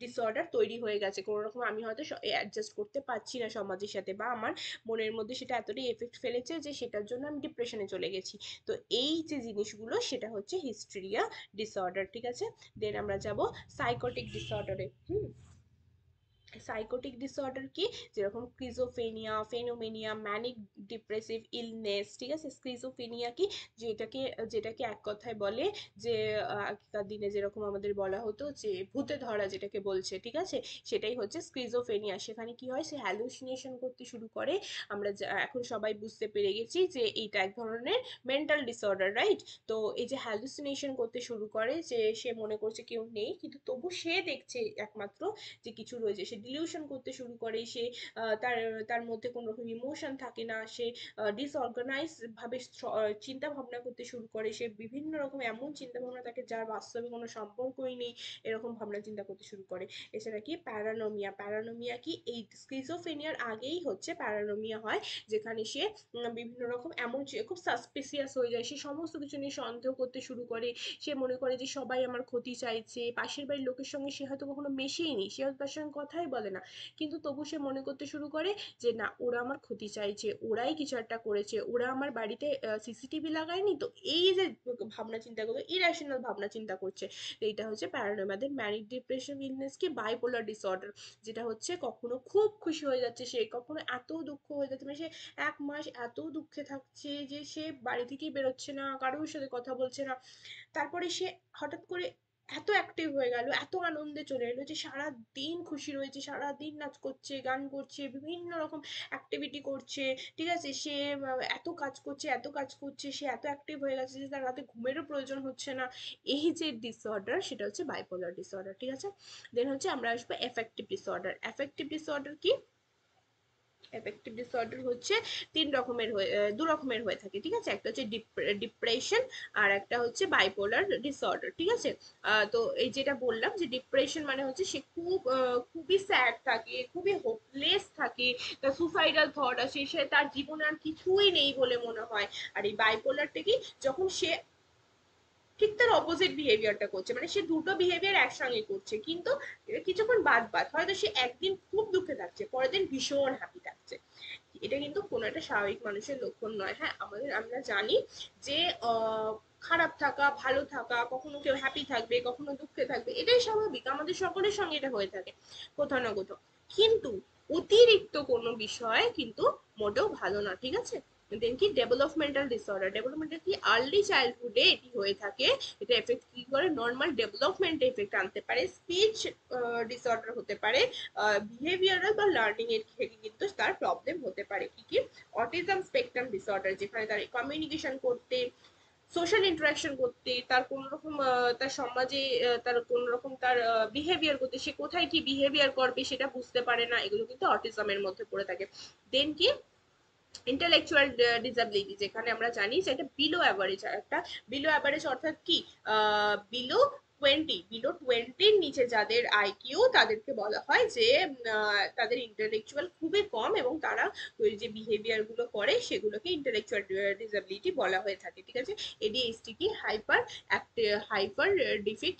ডিসঅর্ডার তৈরি হয়ে গেছে, কোনো রকম আমি হয়তো অ্যাডজাস্ট করতে পারছি না সমাজের সাথে, বা আমার মনের মধ্যে সেটা এতটাই এফেক্ট ফেলেছে যে সেটার জন্য আমি ডিপ্রেশনে চলে গেছি। তো এই যে জিনিসগুলো, সেটা হচ্ছে হিস্টেরিয়া ডিসঅর্ডার। ঠিক আছে, দেন আমরা যাব সাইকোটিক ডিসঅর্ডারে। সাইকোটিক ডিসঅর্ডার কি, যেরকম স্কিজোফেনিয়া, ফেনোমেনিয়া, ম্যানিক ডিপ্রেসিভ ইলনেস। ঠিক আছে, স্কিজোফেনিয়া কি, যেটাকে যেটাকে এক কথায় বলে যে আগেকার দিনে যেরকম আমাদের বলা হতো যে ভূতে ধরা, যেটাকে বলছে। ঠিক আছে, সেটাই হচ্ছে স্কিজোফেনিয়া। সেখানে কি হয়, সে হ্যালুসিনেশন করতে শুরু করে। আমরা এখন সবাই বুঝতে পেরে গেছি যে এইটা এক ধরনের মেন্টাল ডিসঅর্ডার, রাইট? তো এই যে হ্যালুসিনেশন করতে শুরু করে, যে সে মনে করছে কেউ নেই, কিন্তু তবু সে দেখছে একমাত্র যে কিছু রয়েছে, সে ডিলিউশন করতে শুরু করে, সে তার তার মধ্যে কোনো রকম ইমোশন থাকে না, সে ডিসঅর্গানাইজ ভাবে চিন্তা ভাবনা করতে শুরু করে, সে বিভিন্ন রকম এমন চিন্তা ভাবনা থাকে যার বাস্তবে কোনো সম্পর্কই নেই, এরকম ভাবনা চিন্তা করতে শুরু করে। এছাড়া কি প্যারানোমিয়া, প্যারানোমিয়া কি, এই স্কিজোফেনিয়ার আগেই হচ্ছে প্যারানোমিয়া হয়, যেখানে সে বিভিন্ন রকম এমন খুব সাসপিসিয়াস হয়ে যায়, সে সমস্ত কিছু নিয়ে সন্দেহ করতে শুরু করে, সে মনে করে যে সবাই আমার ক্ষতি চাইছে, পাশের বাড়ির লোকের সঙ্গে সে হয়তো কখনো মেশেইনি, সে হয়তো তার সঙ্গে কথাই বলে না, কিন্তু তবু সে মনে করতে শুরু করে যে না, ওরা আমার ক্ষতি চাইছে, ওরাই কিছু একটা করেছে, ওরা আমার বাড়িতে সিসিটিভি লাগায়নি তো। এই যে ভাবনা চিন্তাগুলো, ইরেশনাল ভাবনা চিন্তা করছে, এইটা হচ্ছে প্যারানয়েড। আমাদের ম্যানিক ডিপ্রেশন ইলনেস কি, বাইপোলার ডিসঅর্ডার, যেটা হচ্ছে কখনো খুব খুশি হয়ে যাচ্ছে সে, কখনো এত দুঃখ হয়ে যাচ্ছে, মানে সে 1 মাস এত দুঃখে থাকছে যে সে বাড়ি থেকেই বেরোচ্ছে না, কারোর সাথে কথা বলছে না, তারপরে সে হঠাৎ করে এত অ্যাক্টিভ হয়ে গেল, এত আনন্দে চলে এলো, যে সারা দিন খুশি রয়েছে, সারা দিন নাচ করছে, গান করছে, বিভিন্ন রকম অ্যাক্টিভিটি করছে। ঠিক আছে, সে এত কাজ করছে, এত কাজ করছে, সে এত অ্যাক্টিভ হয়ে গেছে যে তার রাতে ঘুমেরও প্রয়োজন হচ্ছে না। এই যে ডিসঅর্ডার, সেটা হচ্ছে বাইপোলার ডিসঅর্ডার। ঠিক আছে, দেন হচ্ছে আমরা আসবো এফেক্টিভ ডিসঅর্ডার। এফেক্টিভ ডিসঅর্ডার কি, এফেক্টিভ ডিসঅর্ডার হচ্ছে দু রকমের হয়ে থাকে। ঠিক আছে, একটা হচ্ছে ডিপ্রেশন, আর একটা হচ্ছে বাইপোলার ডিসঅর্ডার। ঠিক আছে, তো এই যেটা বললাম, যে ডিপ্রেশন মানে হচ্ছে সে খুবই স্যাড থাকে, খুবই হোপলেস থাকে, তার সুসাইডাল থট আসে, সে তার জীবনে আর কিছুই নেই বলে মনে হয়। আর এই বাইপোলারটা কি, যখন সে ঠিক তার অপোজিট বিহেভিয়ারটা করছে, মানে সে দুটো বিহেভিয়ার একসঙ্গে করছে, কিন্তু কিছুক্ষণ বাদ বাদ হয়তো সে একদিন খুব দুঃখে থাকছে, পরের দিন ভীষণ হ্যাপি থাকছে। এটা কিন্তু কোনো একটা স্বাভাবিক মানুষের লক্ষণ নয়। হ্যাঁ, আমরা জানি যে খারাপ থাকা, ভালো থাকা, কখনো কেউ হ্যাপি থাকবে, কখনো দুঃখে থাকবে, এটাই স্বাভাবিক, আমাদের সকলের সঙ্গে এটা হয়ে থাকে কোথাও না কোথাও। কিন্তু অতিরিক্ত কোনো বিষয় কিন্তু মোটেও ভালো না। ঠিক আছে, দেন কি ডেভেলপমেন্টাল ডিসঅর্ডার, ডেভেলপমেন্টাল কি, আর্লি চাইল্ডহুডে এটি হয়ে থাকে। এটা এফেক্ট কি করে, নর্মাল ডেভেলপমেন্ট এফেক্ট আনতে পারে, স্পিচ ডিসঅর্ডার হতে পারে, বিহেভিয়ারাল বা লার্নিং এর থেকে কিন্তু তার প্রবলেম হতে পারে। কি কি, অটিজম স্পেকট্রাম ডিসঅর্ডার, যেখানে তার কমিউনিকেশন করতে, সোশ্যাল ইন্টারাকশন করতে, তার কোন রকম তার সমাজে তার কোন রকম তার বিহেভিয়ার করতে, সে কোথায় কি বিহেভিয়ার করবে সেটা বুঝতে পারে না, এগুলো কিন্তু অটিজমের মধ্যে পড়ে থাকে। দেন কি, ইন্টেলেকচুয়াল ডিসএবিলিটি, যেখানে আমরা জানি যে এটা বিলো অ্যাভারেজ, একটা বিলো অ্যাভারেজ অর্থাৎ কি, বিলো বিলো 20 নিচে যাদের আইকিউ, তাদেরকে বলা হয় যে তাদের ইন্টেলেকচুয়াল খুবই কম, এবং তারা ওই যে বিহেভিয়ার গুলো করে সেগুলোকে ইন্টেলেকচুয়াল ডিসএবিলিটি বলা হয়ে থাকে। ঠিক আছে, এডিএইচডি কি hyper deficit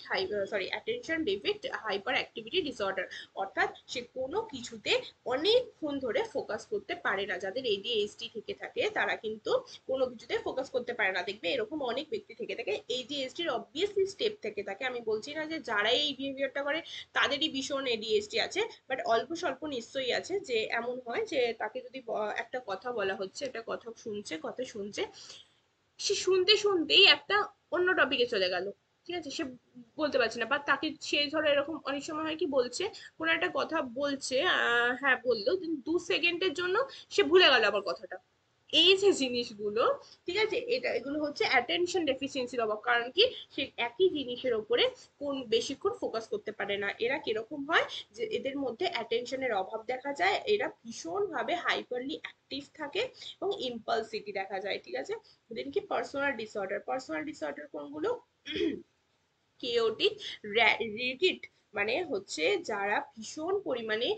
attention deficit hyperactivity disorder, অর্থাৎ সে কোনো কিছুতে অনেকক্ষণ ধরে ফোকাস করতে পারে না। যাদের এডিএইচডি থেকে থাকে তারা কিন্তু কোনো কিছুতে ফোকাস করতে পারে না, দেখবে এরকম অনেক ব্যক্তি থেকে থাকে। এডিএইচডির অবভিয়াসলি স্টেপ থেকে থাকে, আমি বলছি না যে যারা এই বিহেভিয়ারটা করে তাদেরই ভীষণ এডিএইচডি আছে, বাট অল্প স্বল্প নিশ্চয়ই আছে যে এমন হয় যে তাকে যদি একটা কথা বলা হচ্ছে, একটা কথা শুনছে, সে শুনতে শুনতেই একটা অন্য টপিকে চলে গেল। ঠিক আছে, সে বলতে পারছে না, বা তাকে সে ধরো এরকম অনেক সময় হয় কি, বলছে কোনো একটা কথা বলছে, হ্যাঁ বললো, 2 সেকেন্ডের জন্য সে ভুলে গেল আবার কথাটা। এই যে জিনিসগুলো, ঠিক আছে, এগুলো হচ্ছে অ্যাটেনশন ডেফিসিয়েন্সির অভাব। কারণ কি, সে একই জিনিসের ওপরে বেশিক্ষণ ফোকাস করতে পারে না। এরা কিরকম হয়, যে এদের মধ্যে অ্যাটেনশনের অভাব দেখা যায়, এরা ভীষণ ভাবে হাইপারলি অ্যাক্টিভ থাকে, এবং ইম্পালসিটি দেখা যায়। ঠিক আছে, দেন কি পার্সোনাল ডিসঅর্ডার কোনগুলো, কেওটিক, রিগিড, মানে হচ্ছে যারা ভীষণ পরিমাণে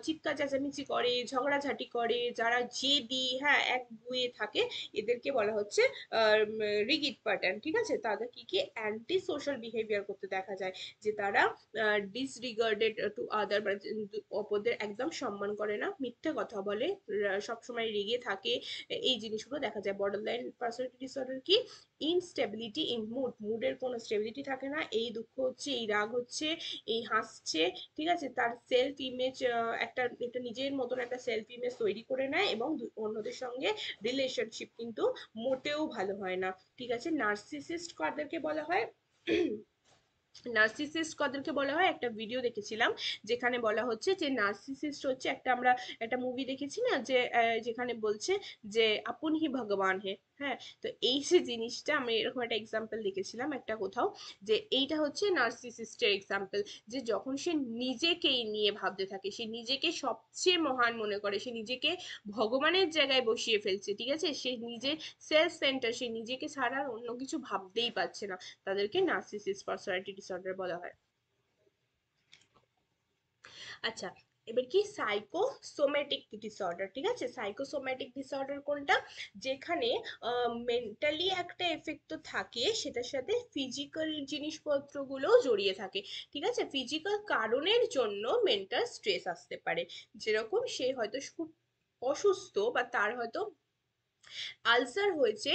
চিৎকার চেঁচামেচি করে, ঝগড়াঝাটি করে, যারা জেদি, হ্যাঁ এক গুয়ে থাকে, এদেরকে বলা হচ্ছে রিগিড প্যাটার্ন। ঠিক আছে, তাদের কি কি অ্যান্টি সোশ্যাল বিহেভিয়ার করতে দেখা যায়, যে তারা ডিসরিগার্ডেড টু আদার, মানে অপরদের একদম সম্মান করে না, মিথ্যে কথা বলে, সবসময় রেগে থাকে, এই জিনিসগুলো দেখা যায়। বর্ডারলাইন পার্সোনালিটি ডিসঅর্ডার কি, ইনস্টেবিলিটি ইন মুডের কোনো স্টেবিলিটি থাকে না, এই দুঃখ হচ্ছে, এই রাগ হচ্ছে, এই হাসছে। ঠিক আছে, তার সেলফ ইমেজ একটা নিজের মতন একটা সেলফ ইমেজ তৈরি করে নেয়, এবং অন্যদের সঙ্গে রিলেশনশিপ কিন্তু মোটেও ভালো হয় না। ঠিক আছে, নার্সিসিস্ট কাদেরকে বলা হয়, নার্সিসিস্ট কাদেরকে বলা হয়, একটা ভিডিও দেখেছিলাম যেখানে বলা হচ্ছে যে নার্সিসিস্ট হচ্ছে আমরা একটা মুভি দেখেছি না, যে যেখানে বলছে যে আপন হি ভগবান হে। হ্যাঁ, তো এই যে জিনিসটা আমি এরকম একটা এক্সাম্পল দেখেছিলাম একটা কোথাও, যে এইটা হচ্ছে নার্সিসিস্টের এক্সাম্পল, যে যখন সে নিজেকেই নিয়ে ভাবতে থাকে, সে নিজেকে সবচেয়ে মহান মনে করে, সে নিজেকে ভগবানের জায়গায় বসিয়ে ফেলছে। ঠিক আছে, সে নিজে সেলফ সেন্টার, সে নিজেকে ছাড়া আর অন্য কিছু ভাবতেই পারছে না, তাদেরকে নার্সিসিস্ট পার্সোনালিটি ডিসঅর্ডার বলা হয়। আচ্ছা, এবার কি সাইকোসোম্যাটিক ডিসঅর্ডার। ঠিক আছে, সাইকোসোম্যাটিক ডিসঅর্ডার কোনটা, যেখানে মেন্টালি একটা এফেক্ট তো থাকে, সেটার সাথে ফিজিক্যাল জিনিসপত্রগুলো জড়িয়ে থাকে। ঠিক আছে, ফিজিক্যাল কারণের জন্য মেন্টাল স্ট্রেস আসতে পারে, যেরকম সে হয়তো খুব অসুস্থ, বা তার হয়তো আলসার হয়েছে,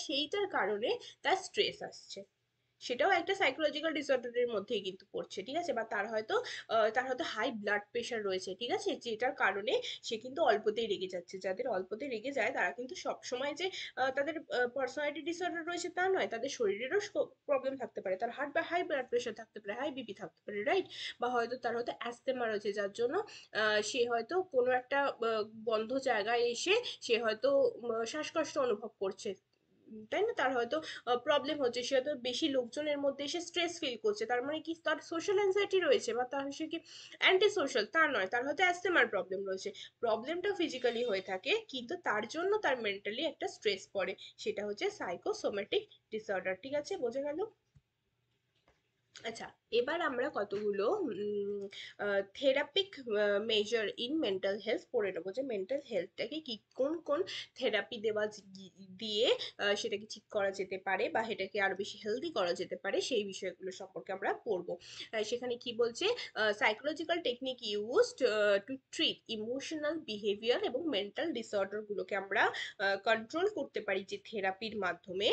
সেইটার কারণে তার স্ট্রেস আসছে, সেটাও একটা সাইকোলজিক্যাল ডিসঅর্ডারের মধ্যেই কিন্তু পড়ছে। ঠিক আছে, বা তার হয়তো হাই ব্লাড প্রেশার রয়েছে। ঠিক আছে, যেটার কারণে সে কিন্তু অল্পতেই রেগে যাচ্ছে। যাদের অল্পতে রেগে যায় তারা কিন্তু সব সময় যে তাদের পার্সোনালিটি ডিসঅর্ডার রয়েছে তা নয়, তাদের শরীরেরও প্রবলেম থাকতে পারে, তার হাই ব্লাড প্রেশার থাকতে পারে, হাই বিপি থাকতে পারে, রাইট, বা হয়তো অ্যাস্থমা রয়েছে, যার জন্য সে হয়তো কোনো একটা বন্ধ জায়গায় এসে সে হয়তো শ্বাসকষ্ট অনুভব করছে, তাই না, তার হয়তো প্রবলেম হচ্ছে, সে হয়তো বেশি লোকজনের মধ্যে এসে স্ট্রেস ফিল করছে, তার মানে কি তার সোশ্যাল অ্যাংজাইটি রয়েছে, বা তার সে কি অ্যান্টি সোশ্যাল, তা নয়, তার হয়তো অ্যাস্থমার প্রবলেম রয়েছে। প্রবলেমটা ফিজিক্যালি হয়ে থাকে, কিন্তু তার জন্য তার মেন্টালি একটা স্ট্রেস পড়ে, সেটা হচ্ছে সাইকোসোম্যাটিক ডিসঅর্ডার। ঠিক আছে, বোঝা গেল? আচ্ছা, এবার আমরা কতগুলো থেরাপিক মেজার ইন মেন্টাল হেলথ পড়ে নেবো, যে মেন্টাল হেলথটাকে কি কোন কোন থেরাপি দিয়ে সেটাকে ঠিক করা যেতে পারে, বা সেটাকে আরো বেশি হেলদি করা যেতে পারে, সেই বিষয়গুলো সম্পর্কে আমরা পড়বো। সেখানে কি বলছে, psychological technique used to treat emotional behaviour এবং মেন্টাল ডিসঅর্ডার গুলোকে আমরা কন্ট্রোল করতে পারি যে থেরাপির মাধ্যমে।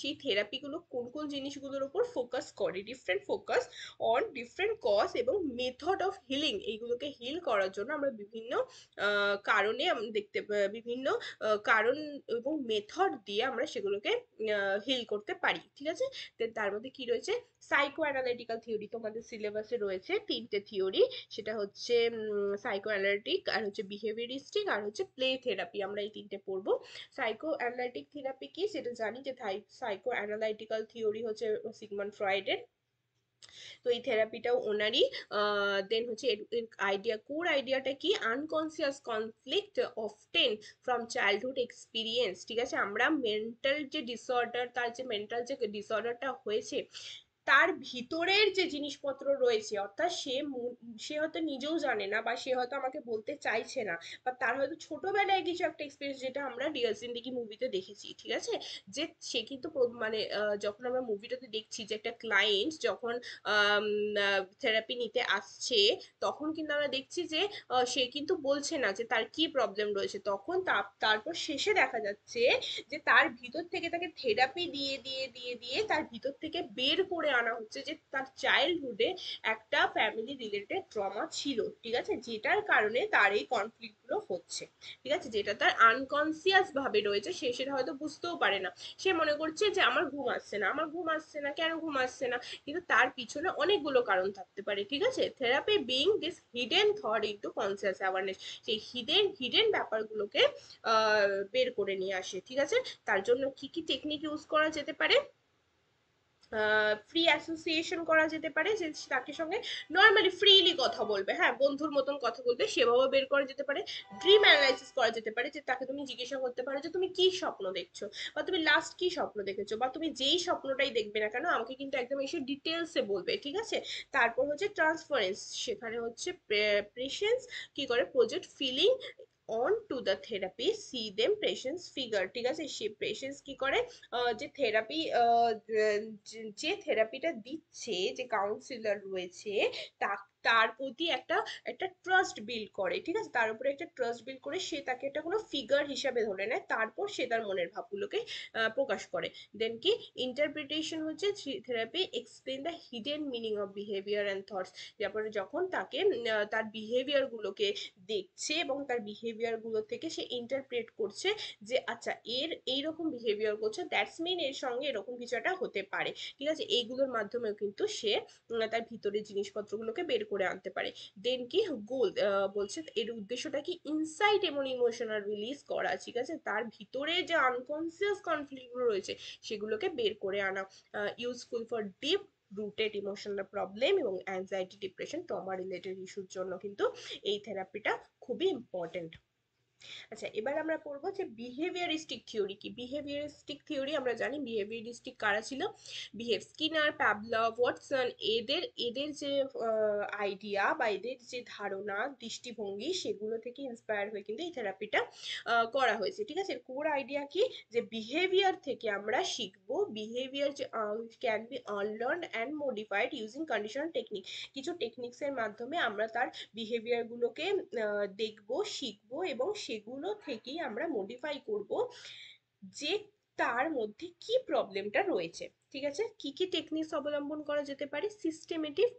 সেই থেরাপিগুলো কোন কোন জিনিসগুলোর উপর ফোকাস করে, different focus on different cause এবং মেথড অফ হিলিং, এইগুলোকে হিল করার জন্য আমরা বিভিন্ন কারণে বিভিন্ন কারণ এবং মেথড দিয়ে আমরা সেগুলোকে হিল করতে পারি। ঠিক আছে, তার মধ্যে কি রয়েছে, সাইকো অ্যানালিটিক্যাল থিওরি, তোমাদের সিলেবাসে রয়েছে 3টে থিওরি, সেটা হচ্ছে সাইকো অ্যানালিটিক, আর হচ্ছে বিহেভিয়ারিস্টিক, আর হচ্ছে প্লে থেরাপি, আমরা এই 3টে পড়বো। সাইকো অ্যানালাইটিক থেরাপি কি সেটা জানি, যে সাইকো অ্যানালাইটিক্যাল থিওরি হচ্ছে সিগমন্ড ফ্রয়েডের, তো এই থেরাপিটাও ওনারই। দেন হচ্ছে কোর আইডিয়াটা কি, unconscious conflict often from childhood experience. ঠিক আছে, আমরা মেন্টাল যে ডিসঅর্ডার, তার যে মেন্টাল যে ডিসঅর্ডারটা হয়েছে, তার ভিতরের যে জিনিসপত্র রয়েছে, অর্থাৎ সে হয়তো নিজেও জানে না, বা সে হয়তো আমাকে বলতে চাইছে না, বা তার হয়তো ছোটবেলায় কিছু একটা এক্সপিরিয়েন্স, যেটা আমরা ডিয়ার জিন্দেগি মুভিতে দেখেছি, ঠিক আছে, যে সে কিন্তু মানে যখন আমরা মুভিটাতে দেখছি যে একটা ক্লায়েন্ট যখন থেরাপি নিতে আসছে, তখন কিন্তু আমরা দেখছি যে সে কিন্তু বলছে না যে তার কি প্রবলেম রয়েছে, তখন তারপর শেষে দেখা যাচ্ছে যে তার ভিতর থেকে তাকে থেরাপি দিয়ে দিয়ে দিয়ে দিয়ে তার ভিতর থেকে বের করে আনা হচ্ছে যে তার চাইল্ডহুডে একটা ফ্যামিলি রিলেটেড ট্রমা ছিল, ঠিক আছে, যেটার কারণে তার এই কনফ্লিক্ট গুলো হচ্ছে, ঠিক আছে, যেটা তার আনকনসিয়াস ভাবে রয়েছে, সে সেটা হয়তো বুঝতেও পারে না। সে মনে করছে যে আমার ঘুম আসছে না, আমার ঘুম আসছে না, কেন ঘুম আসছে না, কিন্তু তার পিছনে অনেকগুলো কারণ থাকতে পারে, ঠিক আছে। Therapy being this hidden thought into conscious awareness, সেই হিডেন হিডেন ব্যাপারগুলোকে বের করে নিয়ে আসে, ঠিক আছে। তার জন্য কি কি টেকনিক ইউজ করা যেতে পারে? ফ্রি অ্যাসোসিয়েশন করা যেতে পারে, যে তাকে সঙ্গে নর্মালি ফ্রিলি কথা বলবে, হ্যাঁ, বন্ধুর মতন কথা বলবে, সেভাবে বের করা যেতে পারে। ড্রিম অ্যানালাইসিস করা যেতে পারে, যে তাকে তুমি জিজ্ঞাসা করতে পারো যে তুমি কি স্বপ্ন দেখছো, বা তুমি লাস্ট কি স্বপ্ন দেখেছো, বা তুমি যেই স্বপ্নটাই দেখবে না কেন আমাকে কিন্তু একদম এসে ডিটেলসে বলবে, ঠিক আছে। তারপর হচ্ছে ট্রান্সফারেন্স, সেখানে হচ্ছে পেশেন্স কি করে project feeling on to the therapy, see them patients figure, ঠিক আছে, সে পেশেন্স কি করে যে থেরাপি যে থেরাপিটা দিচ্ছে, যে কাউন্সিলর রয়েছে, তার প্রতি একটা একটা ট্রাস্ট বিল্ড করে, ঠিক আছে, তার উপরে একটা ট্রাস্ট বিল্ড করে সে তাকে একটা কোনো ফিগার হিসাবে ধরে নেয়, তারপর সে তার মনের ভাবগুলোকে প্রকাশ করে। দেন কি ইন্টারপ্রিটেশন হচ্ছে therapy explain the hidden meaning of behaviour and thoughts, তারপরে যখন তাকে তার বিহেভিয়ার গুলোকে দেখছে এবং তার বিহেভিয়ার গুলো থেকে সে ইন্টারপ্রেট করছে যে আচ্ছা এর এইরকম বিহেভিয়ার করছে, দ্যাটস মিন এর সঙ্গে এরকম কিছু একটা হতে পারে, ঠিক আছে, এইগুলোর মাধ্যমেও কিন্তু সে তার ভিতরের জিনিসপত্রগুলোকে বের করে আনতে পারে। দেন কি গোল বলছে এর উদ্দেশ্যটা কি ইনসাইট এবং ইমোশনাল রিলিজ করা, ঠিক আছে, তার ভিতরে যে আনকনসিয়াস কনফ্লিক্ট রয়েছে সেগুলোকে বের করে আনা, useful for deep rooted emotional problem এবং অ্যাংজাইটি ডিপ্রেশন ট্রমা রিলেটেড ইস্যুর জন্য কিন্তু এই থেরাপিটা খুবই ইম্পর্টেন্ট। আচ্ছা, এবার আমরা পড়বো যে বিহেভিয়ারিস্টিক থিওরি কি। বিহেভিয়ারিস্টিক থিওরি আমরা জানি, বিহেভিয়ারিস্টিক কারা ছিল, বিহেভ স্কিনার, প্যাভলভ, ওয়াটসন, এদের এদের যে আইডিয়া বা এদের যে ধারণা দৃষ্টিভঙ্গি সেগুলো থেকে ইন্সপায়ার হয়ে কিন্তু এই থেরাপিটা করা হয়েছে, ঠিক আছে। কোর আইডিয়া কি, যে বিহেভিয়ার থেকে আমরা শিখবো, behaviour can be unlearn and modified using condition technique, কিছু টেকনিক্স এর মাধ্যমে আমরা তার বিহেভিয়ার গুলোকে দেখবো, শিখবো এবং সেগুলো থেকেই আমরা মডিফাই করব যে তার মধ্যে কি প্রবলেমটা রয়েছে, ঠিক আছে। কি কি টেকনিক্স অবলম্বন করা যেতে পারে? সিস্টেমেটিক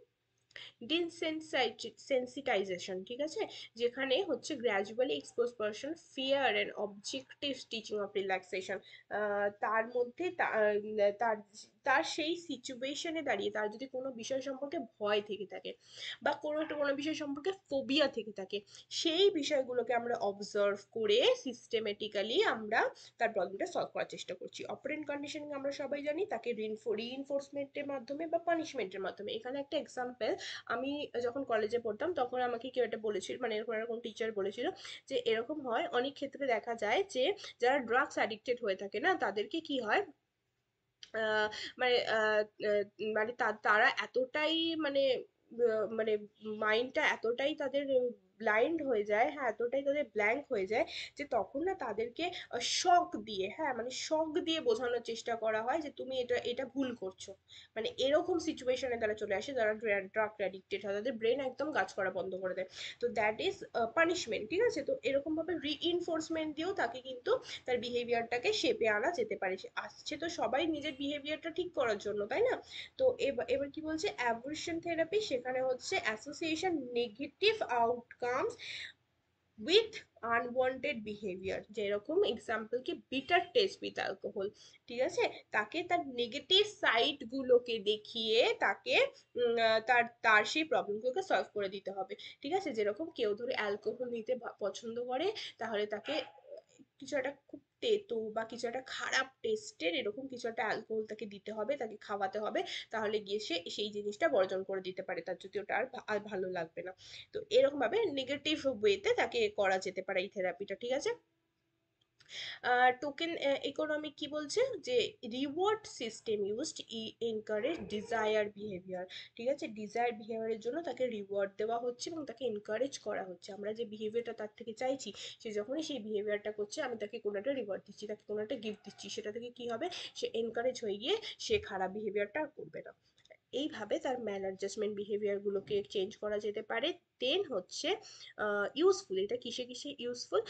ডিসেনসিটাইজেশন, ঠিক আছে, যেখানে হচ্ছে gradually expose person fear and objective teaching of relaxation, তার মধ্যে তার তার সেই সিচুয়েশনে দাঁড়িয়ে তার যদি কোনো বিষয় সম্পর্কে ভয় থেকে থাকে বা কোনো বিষয় সম্পর্কে ফোবিয়া থেকে থাকে, সেই বিষয়গুলোকে আমরা অবজার্ভ করে সিস্টেমেটিক্যালি আমরা তার প্রবলেমটা সলভ করার চেষ্টা করছি। অপারেন্ট কন্ডিশনিং আমরা সবাই জানি, তাকে রিইনফোর্সমেন্টের মাধ্যমে বা পানিশমেন্টের মাধ্যমে। এখানে একটা এক্সাম্পল, আমি যখন কলেজে পড়তাম তখন আমাকে কেউ একটা বলেছিল, মানে এরকম এরকম টিচার বলেছিল যে এরকম হয় অনেক ক্ষেত্রে দেখা যায় যে যারা ড্রাগস অ্যাডিক্টেড হয়ে থাকে না তাদেরকে কি হয়, আহ, মানে মানে তারা এতটাই মানে মানে মাইন্ডটা এতটাই তাদের ব্লাইন্ড হয়ে যায়, হ্যাঁ, এতটাই তাদের ব্ল্যাঙ্ক হয়ে যায় যে তখন না তাদেরকে শক দিয়ে, হ্যাঁ, মানে শক দিয়ে বোঝানোর চেষ্টা করা হয় যে তুমি এটা এটা ভুল করছো, মানে এরকম সিচুয়েশনে তারা চলে আসে যারা ড্রাগ অ্যাডিক্টেড হয়, তাদের ব্রেন একদম কাজ করা বন্ধ করে দেয়। তো দ্যাট ইজ পানিশমেন্ট, ঠিক আছে। তো এরকম ভাবে রিইনফোর্সমেন্ট দিয়েও তাকে কিন্তু তার বিহেভিয়ারটাকে শেপে আনা যেতে পারে। সে আসছে তো সবাই নিজের বিহেভিয়ারটা ঠিক করার জন্য, তাই না? তো এবার এবার কি বলছে অ্যাভার্শন থেরাপি, সেখানে হচ্ছে association negative outcomes with unwanted behaviour, যেরকম এক্সাম্পল কি বিটার টেস্ট উইথ অ্যালকোহল, ঠিক আছে, তাকে তার নেগেটিভ সাইড গুলোকে দেখিয়ে তাকে তার তার সেই প্রবলেমগুলোকে সলভ করে দিতে হবে, ঠিক আছে। যেরকম কেউ ধরে অ্যালকোহল নিতে পছন্দ করে, তাহলে তাকে কিছু একটা খুব তেতো বা কিছু একটা খারাপ টেস্টের এরকম কিছু একটা অ্যালকোহল তাকে দিতে হবে, তাকে খাওয়াতে হবে, তাহলে গিয়ে সে সেই জিনিসটা বর্জন করে দিতে পারে, তার যদি ওটা আর ভালো লাগবে না। তো এরকম ভাবে নেগেটিভ ওয়েতে তাকে করা যেতে পারে এই থেরাপিটা, ঠিক আছে। টোকেন ইকোনমি কি বলছে, যে reward system used encourage desire behaviour. ঠিক আছে, ডিজায়ার বিহেভিয়ারের জন্য তাকে রিওয়ার্ড দেওয়া হচ্ছে এবং তাকে এনকারেজ করা হচ্ছে। আমরা যে বিহেভিয়ারটা তার থেকে চাইছি, সে যখনই সেই বিহেভিয়ারটা করছে, আমি তাকে কোনো একটা রিওয়ার্ড দিচ্ছি, তাকে কোনো একটা গিফট দিচ্ছি, সেটা থেকে কি হবে, সে এনকারেজ হয়ে গিয়ে সে খারাপ বিহেভিয়ারটা আর করবে না। এইভাবে তার ম্যাল অ্যাডজাস্টমেন্ট বিহেভিয়ারগুলোকে চেঞ্জ করা যেতে পারে। দেন হচ্ছে ইউজফুল, এটা কিসে কিসে ইউজফুল,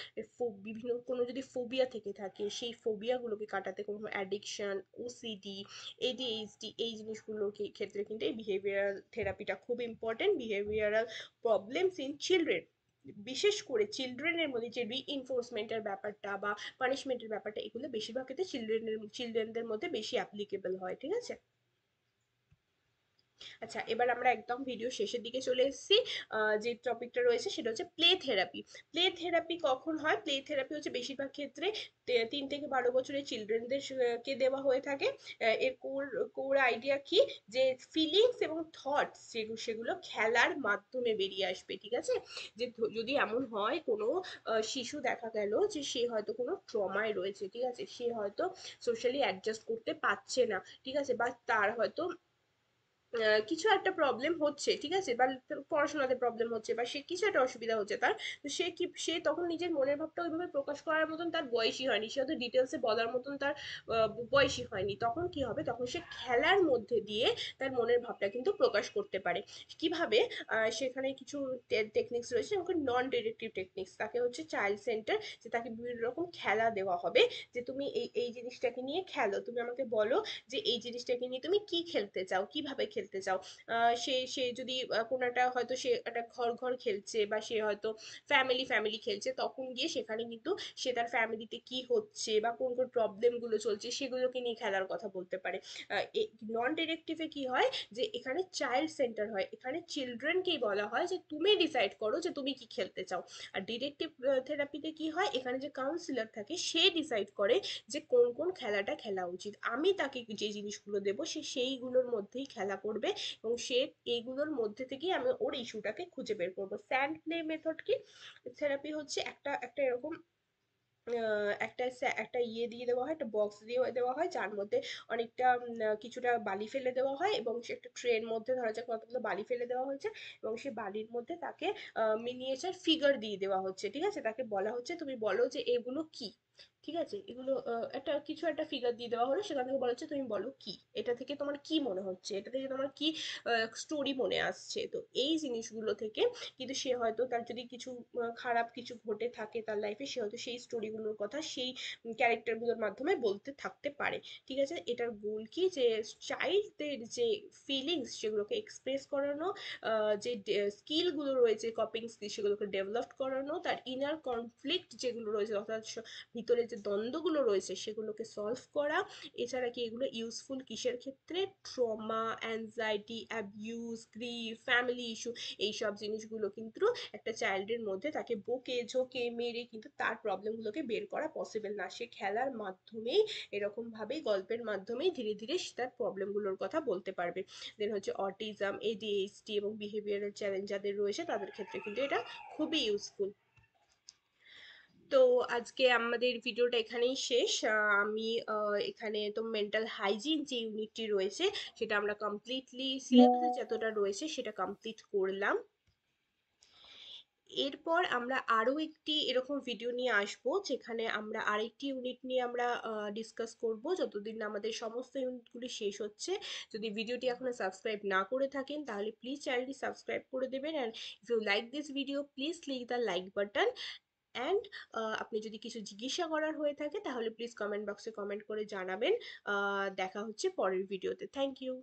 বিভিন্ন কোনো যদি ফোবিয়া থেকে থাকে, সেই ফোবিয়াগুলোকে কাটাতে, কোনো অ্যাডিকশন, ওসিডি, এডিএইচডি, এই জিনিসগুলোকে ক্ষেত্রে কিন্তু এই বিহেভিয়ারাল থেরাপিটা খুব important. Behavioural problems in children, বিশেষ করে চিলড্রেনের মধ্যে যে রিইনফোর্সমেন্টের ব্যাপারটা বা পানিশমেন্টের ব্যাপারটা, এগুলো বেশিরভাগ ক্ষেত্রে চিলড্রেনদের মধ্যে বেশি অ্যাপ্লিকেবল হয়। ঠিক আছে। আচ্ছা, এবার আমরা একদম ভিডিও শেষের দিকে চলে এসেছি। যে টপিকটা রয়েছে সেটা হচ্ছে প্লে থেরাপি। প্লে থেরাপি কখন হয়? প্লে থেরাপি হচ্ছে বেশিরভাগ ক্ষেত্রে 3 থেকে 12 বছরের চিলড্রেনদের কে দেওয়া হয়ে থাকে। এর কোর কোর আইডিয়া কি, যে ফিলিংস এবং থটস সেগুলো খেলার মাধ্যমে বেরিয়ে আসবে। ঠিক আছে, যে যদি এমন হয় কোনো শিশু দেখা গেল যে সে হয়তো কোনো ট্রমায় রয়েছে, ঠিক আছে, সে হয়তো সোশ্যালি অ্যাডজাস্ট করতে পারছে না, ঠিক আছে, বা তার হয়তো কিছু একটা প্রবলেম হচ্ছে, ঠিক আছে, বা পড়াশোনাতে প্রবলেম হচ্ছে, বা সে কিছু একটা অসুবিধা হচ্ছে তার, তো সে তখন নিজের মনের ভাবটা ওইভাবে প্রকাশ করার মতন তার বয়সী হয়নি, সে হয়তো ডিটেলসে বলার মতন তার বয়সী হয়নি। তখন কি হবে, তখন সে খেলার মধ্যে দিয়ে তার মনের ভাবটা কিন্তু প্রকাশ করতে পারে। কিভাবে? সেখানে কিছু টেকনিক্স রয়েছে, যেমন নন ডিরেক্টিভ টেকনিক্স। তাকে হচ্ছে চাইল্ড সেন্টার, যে তাকে বিভিন্ন রকম খেলা দেওয়া হবে, যে তুমি এই এই জিনিসটাকে নিয়ে খেলো, তুমি আমাকে বলো যে এই জিনিসটাকে নিয়ে তুমি কি খেলতে চাও, কিভাবে খেলতে চাও। সে সে যদি কোনো একটা, হয়তো সে একটা ঘর ঘর খেলছে, বা সে হয়তো ফ্যামিলি ফ্যামিলি খেলছে, তখন গিয়ে সেখানে কিন্তু সে তার ফ্যামিলিতে কি হচ্ছে বা কোন কোন প্রবলেম গুলো চলছে সেগুলোকে নিয়ে খেলার কথা বলতে পারে। নন ডিরেক্টিভে কি হয়, যে এখানে চাইল্ড সেন্টার হয়, এখানে চিলড্রেনকেই বলা হয় যে তুমি ডিসাইড করো যে তুমি কি খেলতে চাও। আর ডিরেক্টিভ থেরাপিতে কি হয়, এখানে যে কাউন্সিলর থাকে সে ডিসাইড করে যে কোন কোন খেলাটা খেলা উচিত, আমি তাকে যে জিনিসগুলো দেবো সে সেইগুলোর মধ্যেই খেলা করবে, এবং সে এইগুলোর মধ্যে থেকেই আমি ওর ইস্যুটাকে খুঁজে বের করবো। স্যান্ড প্লে মেথড কি, থেরাপি হচ্ছে একটা একটা এরকম একটা একটা ইয়ে দিয়ে দেওয়া হয়, একটা বক্স দিয়ে দেওয়া হয়, যার মধ্যে অনেকটা কিছুটা বালি ফেলে দেওয়া হয়, এবং সে একটা ট্রের মধ্যে ধরা যাক কতগুলো বালি ফেলে দেওয়া হয়েছে, এবং সে বালির মধ্যে তাকে মিনিয়েচার ফিগার দিয়ে দেওয়া হচ্ছে। ঠিক আছে, তাকে বলা হচ্ছে তুমি বলো যে এগুলো কি। ঠিক আছে, এগুলো একটা কিছু একটা ফিগার দিয়ে দেওয়া হলো, সেখান থেকে বলা হচ্ছে তুমি বলো কি, এটা থেকে তোমার কি মনে হচ্ছে, এটা থেকে তোমার কি স্টোরি মনে আসছে। তো এই জিনিসগুলো থেকে কিন্তু সে হয়তো তার যদি কিছু খারাপ কিছু ঘটে থাকে তার লাইফে, সে হয়তো সেই স্টোরিগুলোর কথা সেই ক্যারেক্টারগুলোর মাধ্যমে বলতে থাকতে পারে। ঠিক আছে, এটার গোল কি, যে চাইল্ডদের যে ফিলিংস সেগুলোকে এক্সপ্রেস করানো, যে স্কিলগুলো রয়েছে কপিং স্কিল সেগুলোকে ডেভেলপ করানো, তার ইনার কনফ্লিক্ট যেগুলো রয়েছে, অর্থাৎ ভিতরে যে দ্বন্দ্বগুলো রয়েছে সেগুলোকে সলভ করা। এছাড়া কি এগুলো ইউজফুল কিসের ক্ষেত্রে, trauma, anxiety, abuse, grief, family issue, এইসব জিনিসগুলো কিন্তু একটা চাইল্ডের মধ্যে তাকে বকে ঝোঁকে মেরে কিন্তু তার প্রবলেমগুলোকে বের করা পসিবল না। সে খেলার মাধ্যমেই, এরকম ভাবেই গল্পের মাধ্যমেই ধীরে ধীরে সে তার প্রবলেমগুলোর কথা বলতে পারবে। দেন হচ্ছে অটিজম, এডিএইচডি এবং বিহেভিয়ারাল চ্যালেঞ্জ যাদের রয়েছে তাদের ক্ষেত্রে কিন্তু এটা খুবই ইউজফুল। তো আজকে আমাদের ভিডিওটা এখানেই শেষ। আমি এখানে তো মেন্টাল হাইজিন যে ইউনিটটি রয়েছে সেটা আমরা কমপ্লিটলি সিলেবাসে যতটা রয়েছে সেটা কমপ্লিট করলাম। এরপর আমরা আরো একটি এরকম ভিডিও নিয়ে আসব, যেখানে আমরা আরেকটি ইউনিট নিয়ে আমরা ডিসকাস করব, যতদিন না আমাদের সমস্ত ইউনিটগুলি শেষ হচ্ছে। যদি ভিডিওটি এখনো সাবস্ক্রাইব না করে থাকেন তাহলে প্লিজ চ্যানেলটি সাবস্ক্রাইব করে দেবেন, and if you like this video please click the like button. And আপনি যদি কিছু জিজ্ঞাসা করার হয়ে থাকে তাহলে প্লিজ কমেন্ট বক্সে কমেন্ট করে জানাবেন। দেখা হচ্ছে পরের ভিডিওতে। Thank you.